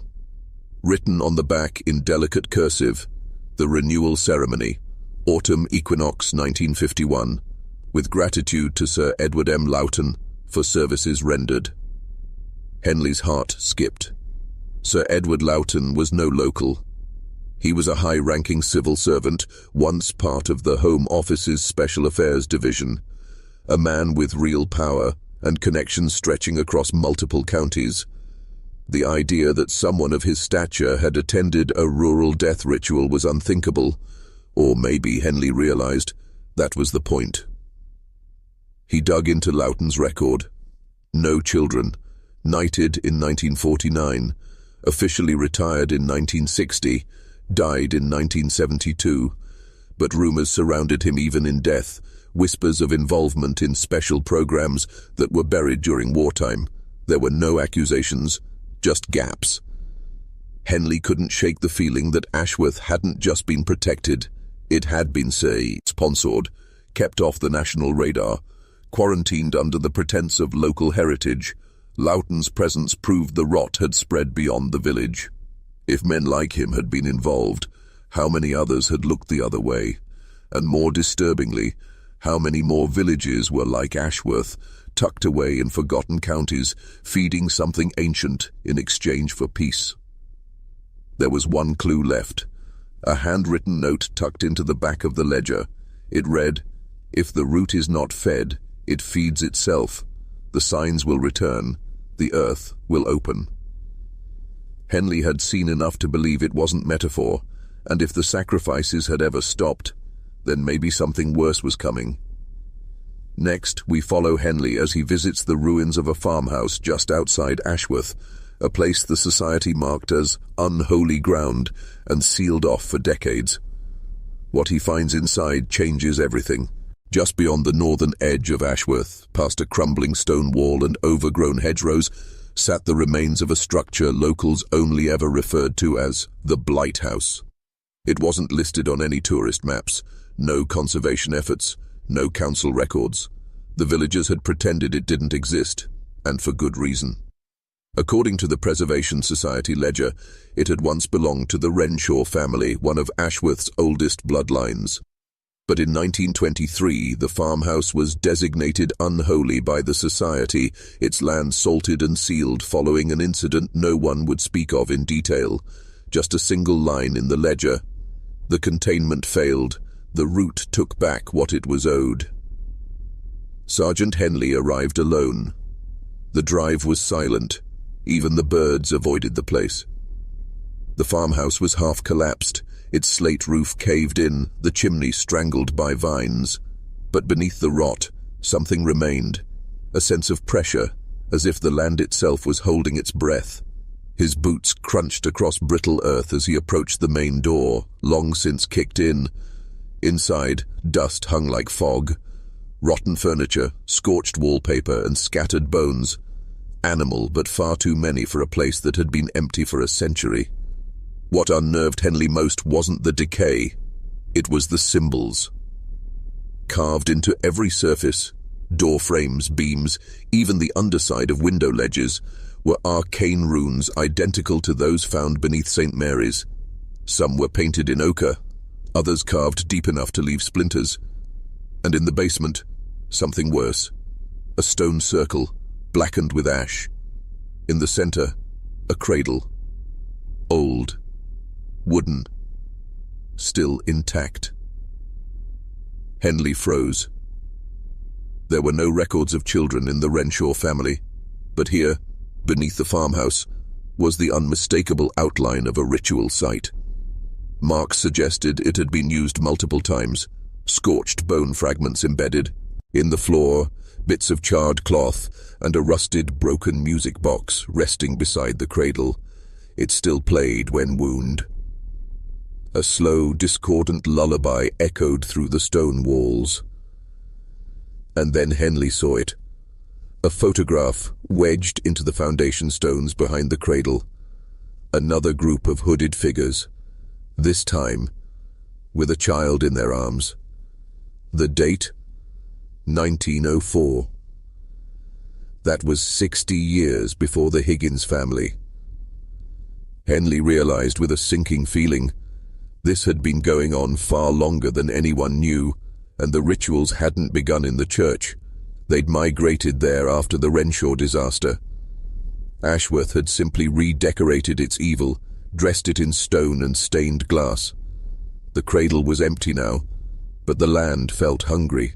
Written on the back in delicate cursive, the renewal ceremony, autumn equinox 1951, with gratitude to Sir Edward M. Loughton for services rendered. Henley's heart skipped. Sir Edward Loughton was no local. He was a high-ranking civil servant, once part of the Home Office's Special Affairs Division, a man with real power and connections stretching across multiple counties. The idea that someone of his stature had attended a rural death ritual was unthinkable, or maybe Henley realized that was the point. He dug into Loughton's record. No children. Knighted in 1949, officially retired in 1960, died in 1972, but rumors surrounded him even in death, whispers of involvement in special programs that were buried during wartime. There were no accusations, just gaps. Henley couldn't shake the feeling that Ashworth hadn't just been protected, it had been, sponsored, kept off the national radar, quarantined under the pretense of local heritage. Loughton's presence proved the rot had spread beyond the village. If men like him had been involved, how many others had looked the other way? And more disturbingly, How many more villages were like Ashworth, tucked away in forgotten counties, feeding something ancient in exchange for peace? There was one clue left, a handwritten note tucked into the back of the ledger. It read, "If the root is not fed, it feeds itself. The signs will return, the earth will open." Henley had seen enough to believe it wasn't metaphor, and if the sacrifices had ever stopped, then maybe something worse was coming. Next, we follow Henley as he visits the ruins of a farmhouse just outside Ashworth, a place the society marked as unholy ground and sealed off for decades. What he finds inside changes everything. Just beyond the northern edge of Ashworth, past a crumbling stone wall and overgrown hedgerows, sat the remains of a structure locals only ever referred to as the Blight House. It wasn't listed on any tourist maps, no conservation efforts, no council records. The villagers had pretended it didn't exist, and for good reason. According to the Preservation Society ledger, it had once belonged to the Renshaw family, one of Ashworth's oldest bloodlines. But in 1923, the farmhouse was designated unholy by the society, its land salted and sealed following an incident no one would speak of in detail. Just a single line in the ledger. The containment failed. The root took back what it was owed. Sergeant Henley arrived alone. The drive was silent. Even the birds avoided the place. The farmhouse was half collapsed, its slate roof caved in, the chimney strangled by vines. But beneath the rot, something remained, a sense of pressure, as if the land itself was holding its breath. His boots crunched across brittle earth as he approached the main door, long since kicked in. Inside, dust hung like fog. Rotten furniture, scorched wallpaper, and scattered bones. Animal, but far too many for a place that had been empty for a century. What unnerved Henley most wasn't the decay. It was the symbols. Carved into every surface, door frames, beams, even the underside of window ledges, were arcane runes identical to those found beneath St. Mary's. Some were painted in ochre, others carved deep enough to leave splinters. And in the basement, something worse. A stone circle, blackened with ash. In the center, a cradle. Old. Wooden. Still intact. Henley froze. There were no records of children in the Renshaw family, but here, beneath the farmhouse, was the unmistakable outline of a ritual site. Marks suggested it had been used multiple times, scorched bone fragments embedded. In the floor, bits of charred cloth and a rusted, broken music box resting beside the cradle. It still played when wound. A slow, discordant lullaby echoed through the stone walls. And then Henley saw it. A photograph wedged into the foundation stones behind the cradle. Another group of hooded figures, this time with a child in their arms. The date? 1904. That was 60 years before the Higgins family. Henley realized with a sinking feeling, this had been going on far longer than anyone knew, and the rituals hadn't begun in the church. They'd migrated there after the Renshaw disaster. Ashworth had simply redecorated its evil, dressed it in stone and stained glass. The cradle was empty now, but the land felt hungry.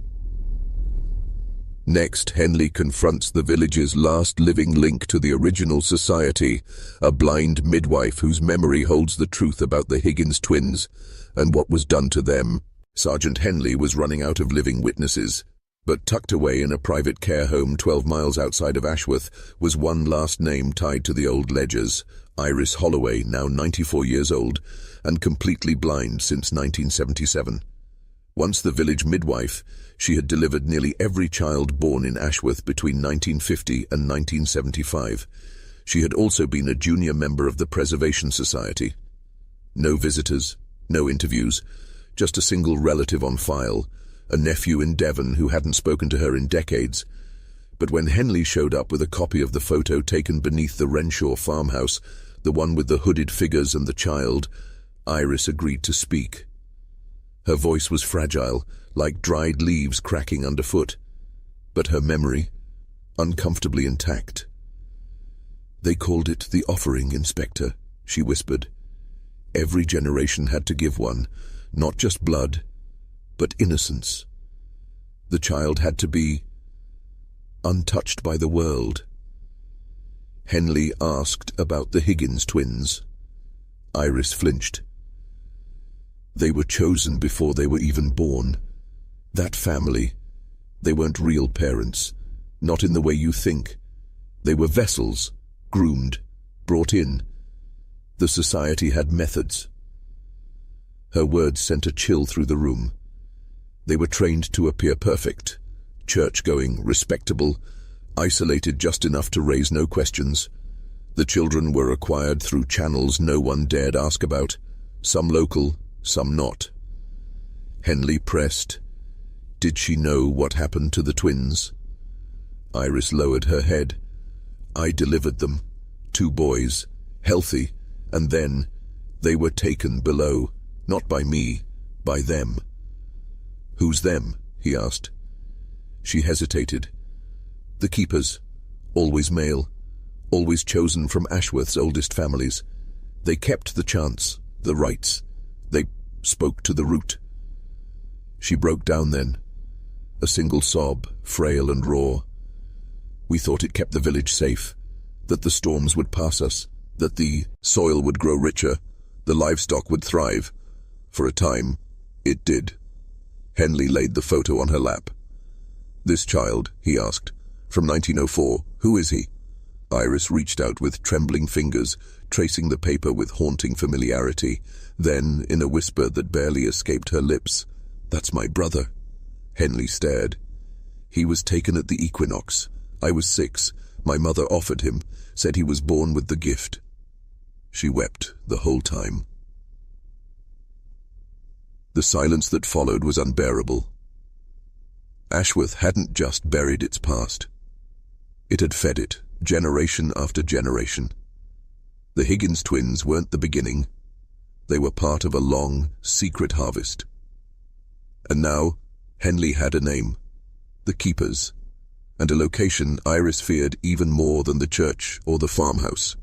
Next, Henley confronts the village's last living link to the original society, a blind midwife whose memory holds the truth about the Higgins twins and what was done to them. Sergeant Henley was running out of living witnesses, but tucked away in a private care home 12 miles outside of Ashworth was one last name tied to the old ledgers, Iris Holloway, now 94 years old and completely blind since 1977. Once the village midwife, she had delivered nearly every child born in Ashworth between 1950 and 1975. She had also been a junior member of the Preservation Society. No visitors, no interviews, just a single relative on file, a nephew in Devon who hadn't spoken to her in decades. But when Henley showed up with a copy of the photo taken beneath the Renshaw farmhouse, the one with the hooded figures and the child, Iris agreed to speak. Her voice was fragile, like dried leaves cracking underfoot, but her memory, uncomfortably intact. "They called it the offering, Inspector," she whispered. "Every generation had to give one, not just blood, but innocence. The child had to be untouched by the world." Henley asked about the Higgins twins. Iris flinched. "They were chosen before they were even born. That family, they weren't real parents, not in the way you think. They were vessels, groomed, brought in. The society had methods." Her words sent a chill through the room. They were trained to appear perfect, church-going, respectable, isolated just enough to raise no questions. The children were acquired through channels no one dared ask about, some local, some not. Henley pressed. Did she know what happened to the twins? Iris lowered her head. "I delivered them. 2 boys, healthy, and then they were taken below, not by me, by them." "Who's them?" he asked. She hesitated. "The keepers, always male, always chosen from Ashworth's oldest families. They kept the chance, the rights. They spoke to the root." She broke down then, a single sob, frail and raw. "We thought it kept the village safe, that the storms would pass us, that the soil would grow richer, the livestock would thrive. For a time, it did." Henley laid the photo on her lap. "This child," he asked, "from 1904, who is he?" Iris reached out with trembling fingers, tracing the paper with haunting familiarity. Then, in a whisper that barely escaped her lips, "That's my brother." Henley stared. "He was taken at the equinox. I was 6. My mother offered him, said he was born with the gift." She wept the whole time. The silence that followed was unbearable. Ashworth hadn't just buried its past. It had fed it, generation after generation. The Higgins twins weren't the beginning. They were part of a long, secret harvest. And now, Henley had a name. The Keepers. And a location Iris feared even more than the church or the farmhouse.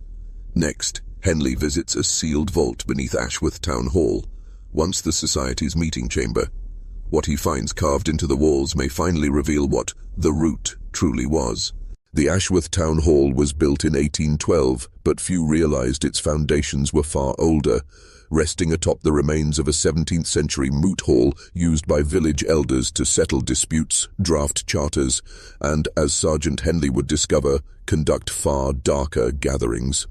Next, Henley visits a sealed vault beneath Ashworth Town Hall, once the Society's meeting chamber. What he finds carved into the walls may finally reveal what the root truly was. The Ashworth Town Hall was built in 1812, but few realized its foundations were far older, resting atop the remains of a 17th century moot hall used by village elders to settle disputes, draft charters, and, as Sergeant Henley would discover, conduct far darker gatherings.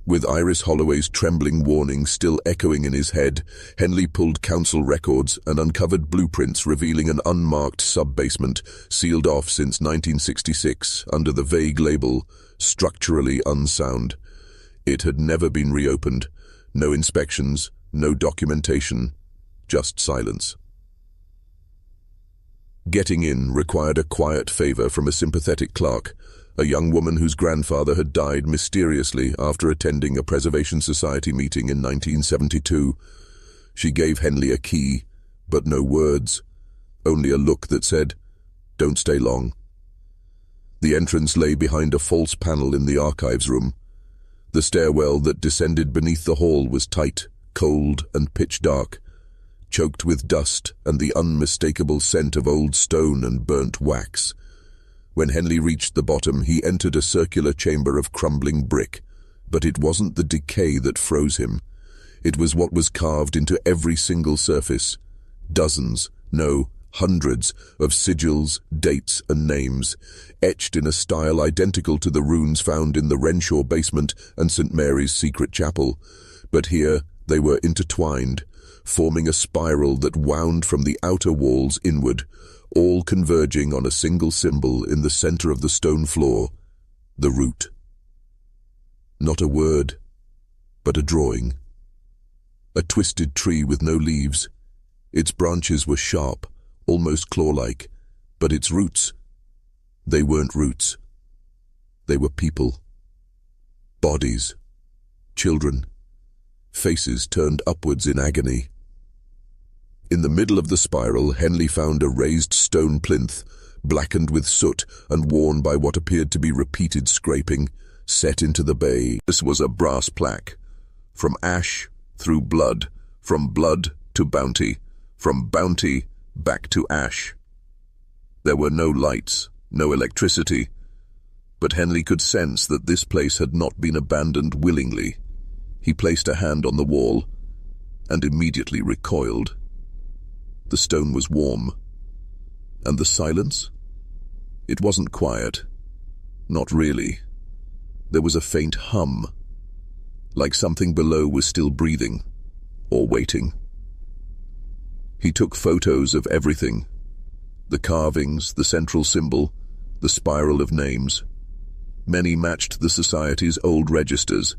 With Iris Holloway's trembling warning still echoing in his head, Henley pulled council records and uncovered blueprints revealing an unmarked sub-basement, sealed off since 1966 under the vague label, "structurally unsound." It had never been reopened. No inspections, no documentation, just silence. Getting in required a quiet favor from a sympathetic clerk, a young woman whose grandfather had died mysteriously after attending a Preservation Society meeting in 1972. She gave Henley a key, but no words, only a look that said, "Don't stay long." The entrance lay behind a false panel in the archives room. The stairwell that descended beneath the hall was tight, cold, and pitch dark, choked with dust and the unmistakable scent of old stone and burnt wax. When Henley reached the bottom, he entered a circular chamber of crumbling brick, but it wasn't the decay that froze him. It was what was carved into every single surface. Dozens, no, hundreds of sigils, dates, and names, etched in a style identical to the runes found in the Renshaw basement and St. Mary's secret chapel. But here they were intertwined, forming a spiral that wound from the outer walls inward, all converging on a single symbol in the center of the stone floor, the root. Not a word, but a drawing. A twisted tree with no leaves. Its branches were sharp, almost claw-like, but its roots, they weren't roots. They were people. Bodies. Children. Faces turned upwards in agony. In the middle of the spiral, Henley found a raised stone plinth, blackened with soot and worn by what appeared to be repeated scraping, set into the bay. This was a brass plaque. From ash through blood, from blood to bounty, from bounty back to ash. There were no lights, no electricity, but Henley could sense that this place had not been abandoned willingly. He placed a hand on the wall and immediately recoiled. The stone was warm. And the silence? It wasn't quiet. Not really. There was a faint hum, like something below was still breathing, or waiting. He took photos of everything. The carvings, the central symbol, the spiral of names. Many matched the society's old registers,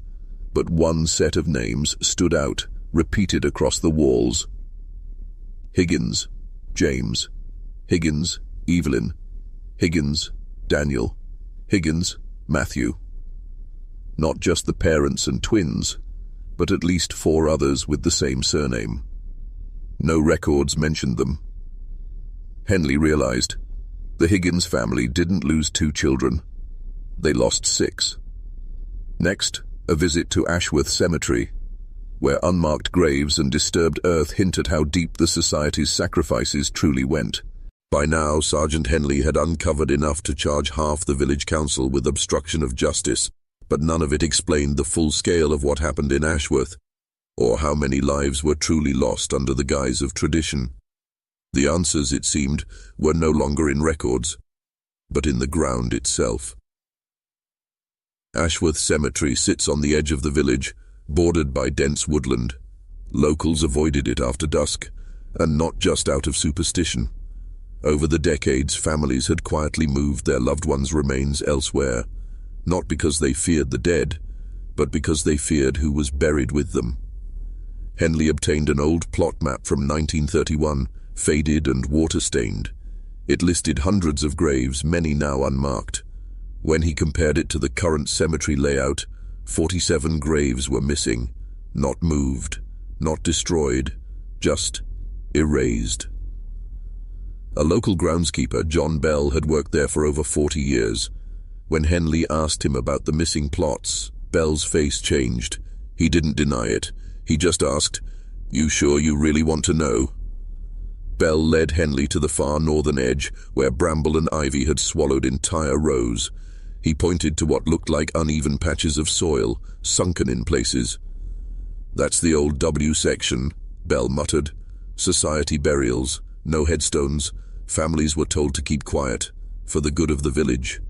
but one set of names stood out, repeated across the walls. Higgins, James. Higgins, Evelyn. Higgins, Daniel. Higgins, Matthew. Not just the parents and twins, but at least 4 others with the same surname. No records mentioned them. Henley realized the Higgins family didn't lose 2 children. They lost 6. Next, a visit to Ashworth Cemetery, where unmarked graves and disturbed earth hinted how deep the society's sacrifices truly went. By now, Sergeant Henley had uncovered enough to charge half the village council with obstruction of justice, but none of it explained the full scale of what happened in Ashworth, or how many lives were truly lost under the guise of tradition. The answers, it seemed, were no longer in records, but in the ground itself. Ashworth Cemetery sits on the edge of the village, bordered by dense woodland. Locals avoided it after dusk, and not just out of superstition. Over the decades, families had quietly moved their loved ones' remains elsewhere, not because they feared the dead, but because they feared who was buried with them. Henley obtained an old plot map from 1931, faded and water-stained. It listed hundreds of graves, many now unmarked. When he compared it to the current cemetery layout, 47 graves were missing, not moved, not destroyed, just erased. A local groundskeeper, John Bell, had worked there for over 40 years. When Henley asked him about the missing plots, Bell's face changed. He didn't deny it. He just asked, "You sure you really want to know?" Bell led Henley to the far northern edge, where bramble and ivy had swallowed entire rows. He pointed to what looked like uneven patches of soil, sunken in places. "That's the old W section," Bell muttered. "Society burials, no headstones. Families were told to keep quiet, for the good of the village."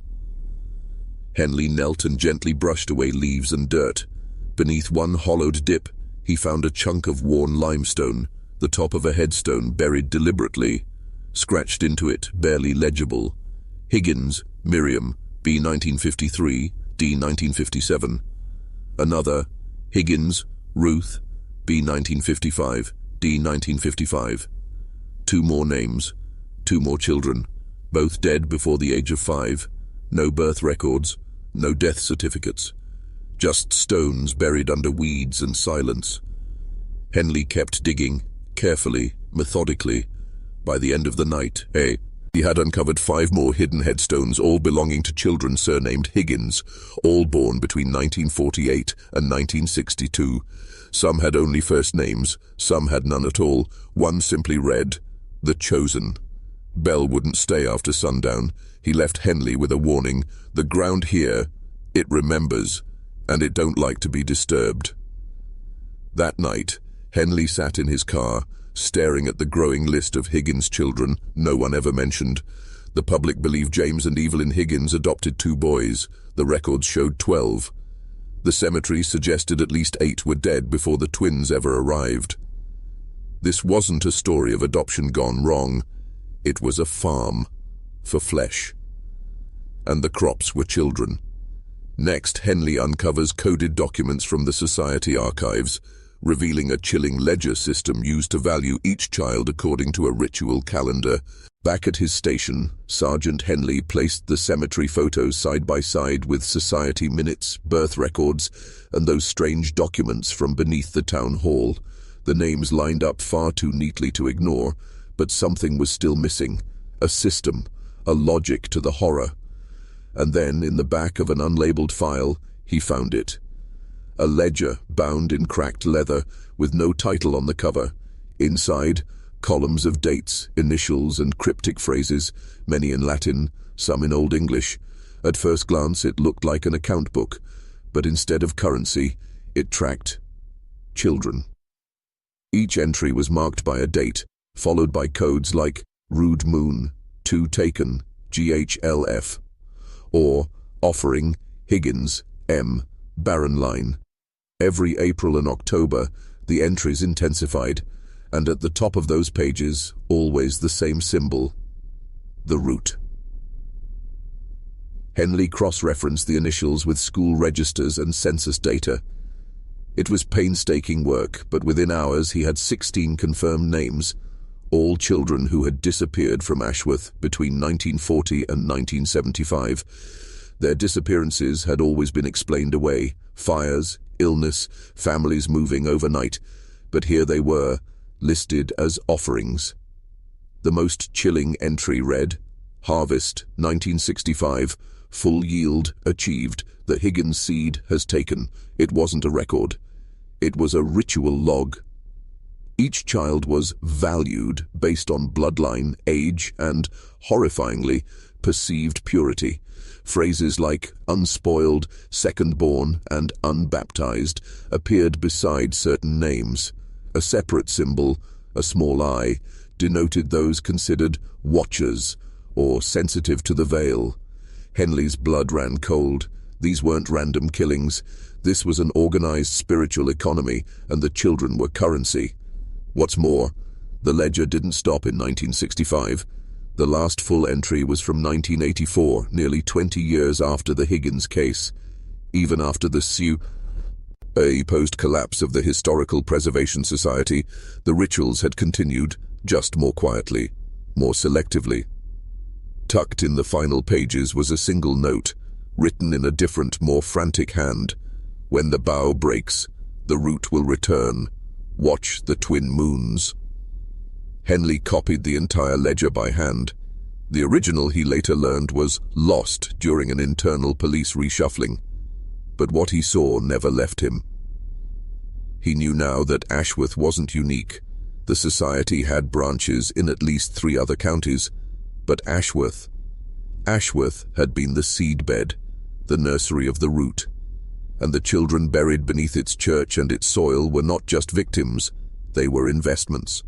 Henley knelt and gently brushed away leaves and dirt. Beneath one hollowed dip, he found a chunk of worn limestone, the top of a headstone buried deliberately. Scratched into it, barely legible. Higgins, Miriam, B. 1953, D. 1957. Another, Higgins, Ruth, B. 1955, D. 1955. 2 more names, 2 more children, both dead before the age of 5. No birth records, no death certificates. Just stones buried under weeds and silence. Henley kept digging, carefully, methodically. By the end of the night, he had uncovered 5 more hidden headstones, all belonging to children surnamed Higgins, all born between 1948 and 1962. Some had only first names, some had none at all. One simply read, "The Chosen." Bell wouldn't stay after sundown. He left Henley with a warning: "The ground here, it remembers, and it don't like to be disturbed." That night, Henley sat in his car, staring at the growing list of Higgins children no one ever mentioned. The public believed James and Evelyn Higgins adopted 2 boys. The records showed 12. The cemetery suggested at least 8 were dead before the twins ever arrived. This wasn't a story of adoption gone wrong. It was a farm for flesh. And the crops were children. Next, Henley uncovers coded documents from the society archives, revealing a chilling ledger system used to value each child according to a ritual calendar. Back at his station, Sergeant Henley placed the cemetery photos side by side with society minutes, birth records, and those strange documents from beneath the town hall. The names lined up far too neatly to ignore, but something was still missing. A system, a logic to the horror. And then, in the back of an unlabeled file, he found it. A ledger bound in cracked leather, with no title on the cover. Inside, columns of dates, initials, and cryptic phrases, many in Latin, some in Old English. At first glance, it looked like an account book, but instead of currency, it tracked children. Each entry was marked by a date, followed by codes like Rude Moon, 2 Taken, GHLF, or Offering, Higgins, M, Barren Line. Every April and October, the entries intensified, and at the top of those pages, always the same symbol, the root. Henley cross-referenced the initials with school registers and census data. It was painstaking work, but within hours he had 16 confirmed names, all children who had disappeared from Ashworth between 1940 and 1975. Their disappearances had always been explained away: fires, illness, families moving overnight, but here they were, listed as offerings. The most chilling entry read, Harvest, 1965, full yield achieved, the Higgins seed has taken. It wasn't a record. It was a ritual log. Each child was valued based on bloodline, age, and, horrifyingly, perceived purity. Phrases like unspoiled, second-born, and unbaptized appeared beside certain names. A separate symbol, a small I, denoted those considered watchers or sensitive to the veil. Henley's blood ran cold. These weren't random killings. This was an organized spiritual economy, and the children were currency. What's more, the ledger didn't stop in 1965. The last full entry was from 1984, nearly 20 years after the Higgins case. Even after the post-collapse of the Historical Preservation Society, the rituals had continued, just more quietly, more selectively. Tucked in the final pages was a single note, written in a different, more frantic hand. When the bough breaks, the root will return. Watch the twin moons. Henley copied the entire ledger by hand. The original, he later learned, was lost during an internal police reshuffling. But what he saw never left him. He knew now that Ashworth wasn't unique. The society had branches in at least 3 other counties. But Ashworth had been the seedbed, the nursery of the root. And the children buried beneath its church and its soil were not just victims, they were investments.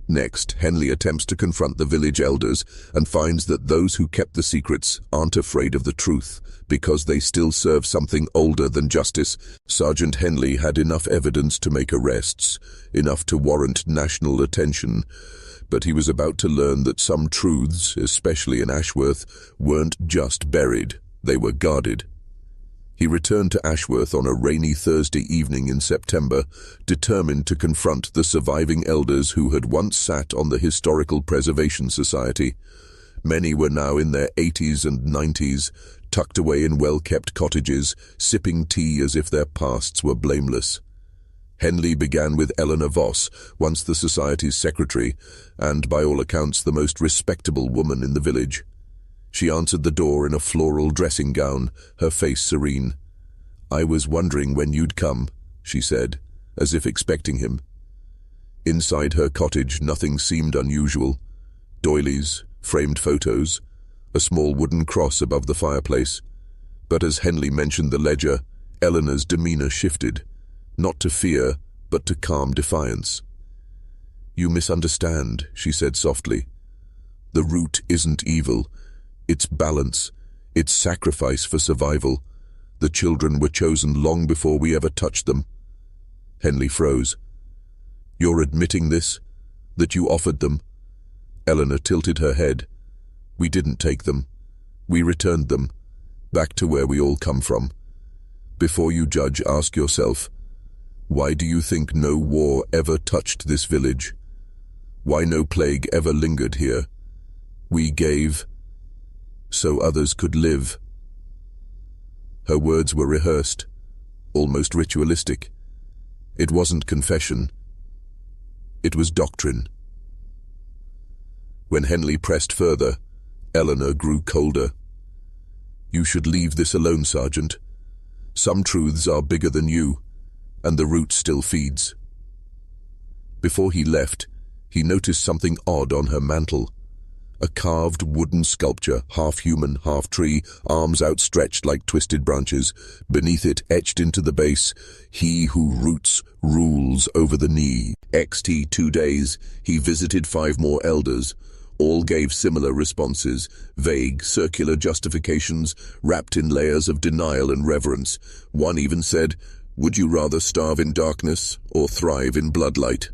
Next, Henley attempts to confront the village elders and finds that those who kept the secrets aren't afraid of the truth, because they still serve something older than justice. Sergeant Henley had enough evidence to make arrests, enough to warrant national attention, but he was about to learn that some truths, especially in Ashworth, weren't just buried, they were guarded. He returned to Ashworth on a rainy Thursday evening in September, determined to confront the surviving elders who had once sat on the Historical Preservation Society. Many were now in their 80s and 90s, tucked away in well-kept cottages, sipping tea as if their pasts were blameless. Henley began with Eleanor Voss, once the Society's secretary, and by all accounts the most respectable woman in the village. She answered the door in a floral dressing gown, her face serene. "I was wondering when you'd come," she said, as if expecting him. Inside her cottage nothing seemed unusual. Doilies, framed photos, a small wooden cross above the fireplace. But as Henley mentioned the ledger, Eleanor's demeanor shifted, not to fear, but to calm defiance. "You misunderstand," she said softly. "The root isn't evil. It's balance. It's sacrifice for survival. The children were chosen long before we ever touched them." Henley froze. "You're admitting this? That you offered them?" Eleanor tilted her head. "We didn't take them. We returned them, back to where we all come from. Before you judge, ask yourself, why do you think no war ever touched this village? Why no plague ever lingered here? We gave so others could live." Her words were rehearsed, almost ritualistic. It wasn't confession, It was doctrine. When Henley pressed further, Eleanor grew colder. "You should leave this alone, Sergeant. Some truths are bigger than you, and the root still feeds." Before he left, he noticed something odd on her mantel. A carved wooden sculpture, half human, half tree, arms outstretched like twisted branches. Beneath it, etched into the base, "He who roots rules over the knee." XT 2 days, he visited 5 more elders. All gave similar responses, vague, circular justifications, wrapped in layers of denial and reverence. One even said, "Would you rather starve in darkness or thrive in bloodlight?"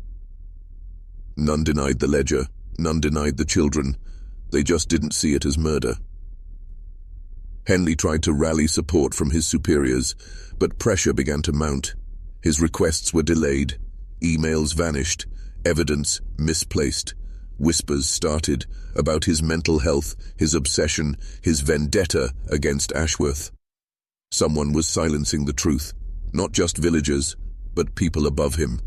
None denied the ledger, none denied the children. They just didn't see it as murder. Henley tried to rally support from his superiors, but pressure began to mount. His requests were delayed, emails vanished, evidence misplaced. Whispers started about his mental health, his obsession, his vendetta against Ashworth. Someone was silencing the truth, not just villagers, but people above him.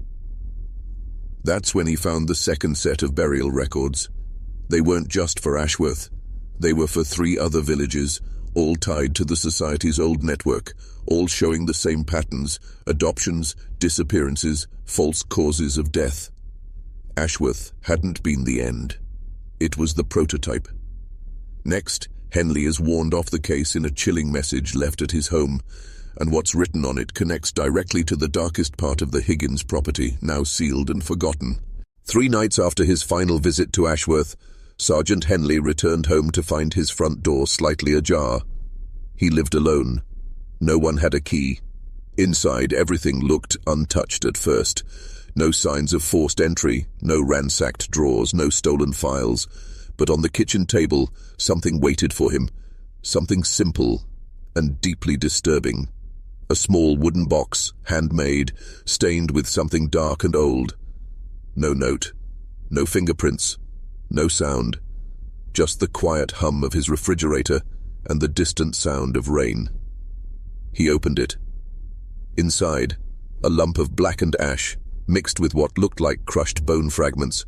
That's when he found the second set of burial records. They weren't just for Ashworth. They were for 3 other villages, all tied to the Society's old network, all showing the same patterns: adoptions, disappearances, false causes of death. Ashworth hadn't been the end. It was the prototype. Next, Henley is warned off the case in a chilling message left at his home, and what's written on it connects directly to the darkest part of the Higgins property, now sealed and forgotten. 3 nights after his final visit to Ashworth, Sergeant Henley returned home to find his front door slightly ajar. He lived alone. No one had a key. Inside, everything looked untouched at first. No signs of forced entry, no ransacked drawers, no stolen files. But on the kitchen table, something waited for him. Something simple and deeply disturbing. A small wooden box, handmade, stained with something dark and old. No note, no fingerprints, no sound. Just the quiet hum of his refrigerator and the distant sound of rain. He opened it. Inside, a lump of blackened ash, mixed with what looked like crushed bone fragments,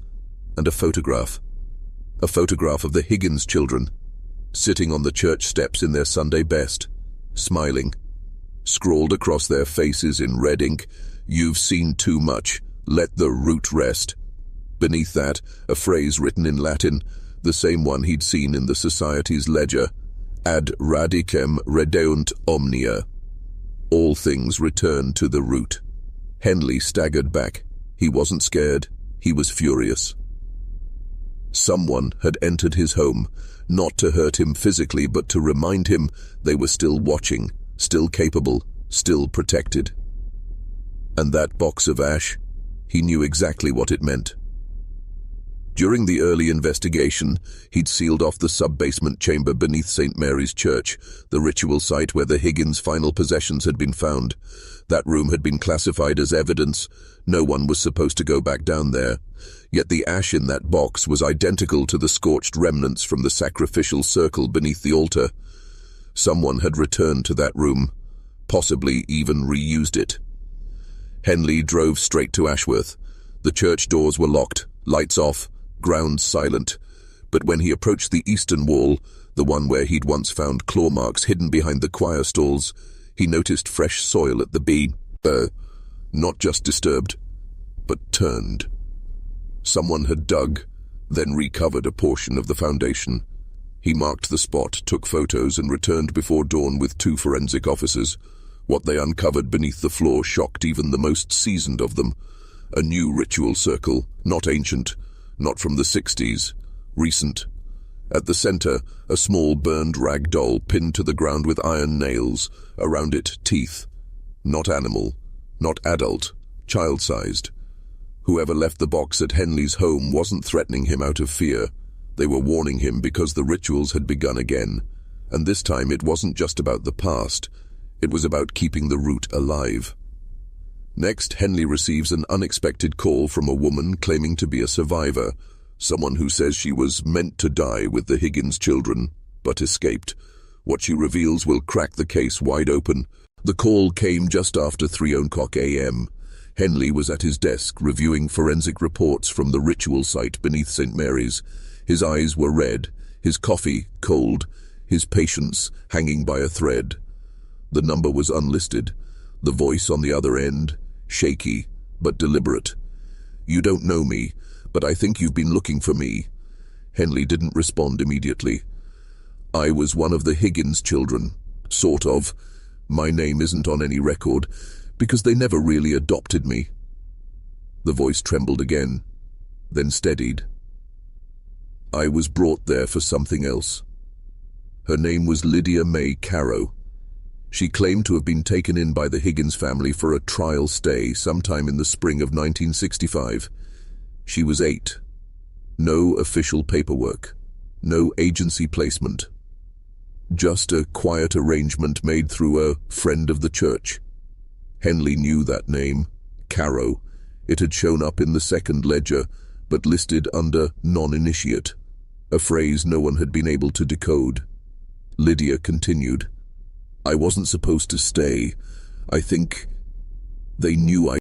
and a photograph. A photograph of the Higgins children, sitting on the church steps in their Sunday best, smiling. Scrawled across their faces in red ink, "You've seen too much. Let the root rest." Beneath that, a phrase written in Latin, the same one he'd seen in the Society's ledger, "Ad radicem redeunt omnia." All things return to the root. Henley staggered back. He wasn't scared. He was furious. Someone had entered his home, not to hurt him physically, but to remind him they were still watching, still capable, still protected. And that box of ash, he knew exactly what it meant. During the early investigation, he'd sealed off the sub-basement chamber beneath St. Mary's Church, the ritual site where the Higgins' final possessions had been found. That room had been classified as evidence. No one was supposed to go back down there. Yet the ash in that box was identical to the scorched remnants from the sacrificial circle beneath the altar. Someone had returned to that room, possibly even reused it. Henley drove straight to Ashworth. The church doors were locked, lights off, ground silent. But when he approached the eastern wall, the one where he'd once found claw marks hidden behind the choir stalls, he noticed fresh soil at the not just disturbed, but turned. Someone had dug, then recovered a portion of the foundation. He marked the spot, took photos, and returned before dawn with 2 forensic officers. What they uncovered beneath the floor shocked even the most seasoned of them. A new ritual circle, not ancient, not from the 60s, recent. At the center, a small burned rag doll pinned to the ground with iron nails, around it teeth. Not animal, not adult, child-sized. Whoever left the box at Henley's home wasn't threatening him out of fear. They were warning him because the rituals had begun again. And this time it wasn't just about the past. It was about keeping the root alive. Next, Henley receives an unexpected call from a woman claiming to be a survivor, someone who says she was meant to die with the Higgins children, but escaped. What she reveals will crack the case wide open. The call came just after 3 o'clock a.m. Henley was at his desk reviewing forensic reports from the ritual site beneath St. Mary's. His eyes were red, his coffee cold, his patience hanging by a thread. The number was unlisted, the voice on the other end, shaky but deliberate. "You don't know me, but I think you've been looking for me." Henley didn't respond immediately. "I was one of the Higgins children, sort of. My name isn't on any record, because they never really adopted me." The voice trembled again, then steadied. "I was brought there for something else. Her name was Lydia May Carrow. She claimed to have been taken in by the Higgins family for a trial stay sometime in the spring of 1965. She was 8. No official paperwork, no agency placement. Just a quiet arrangement made through a friend of the church." Henley knew that name, Carrow. It had shown up in the second ledger, but listed under non-initiate, a phrase no one had been able to decode. Lydia continued, "I wasn't supposed to stay. I think they knew I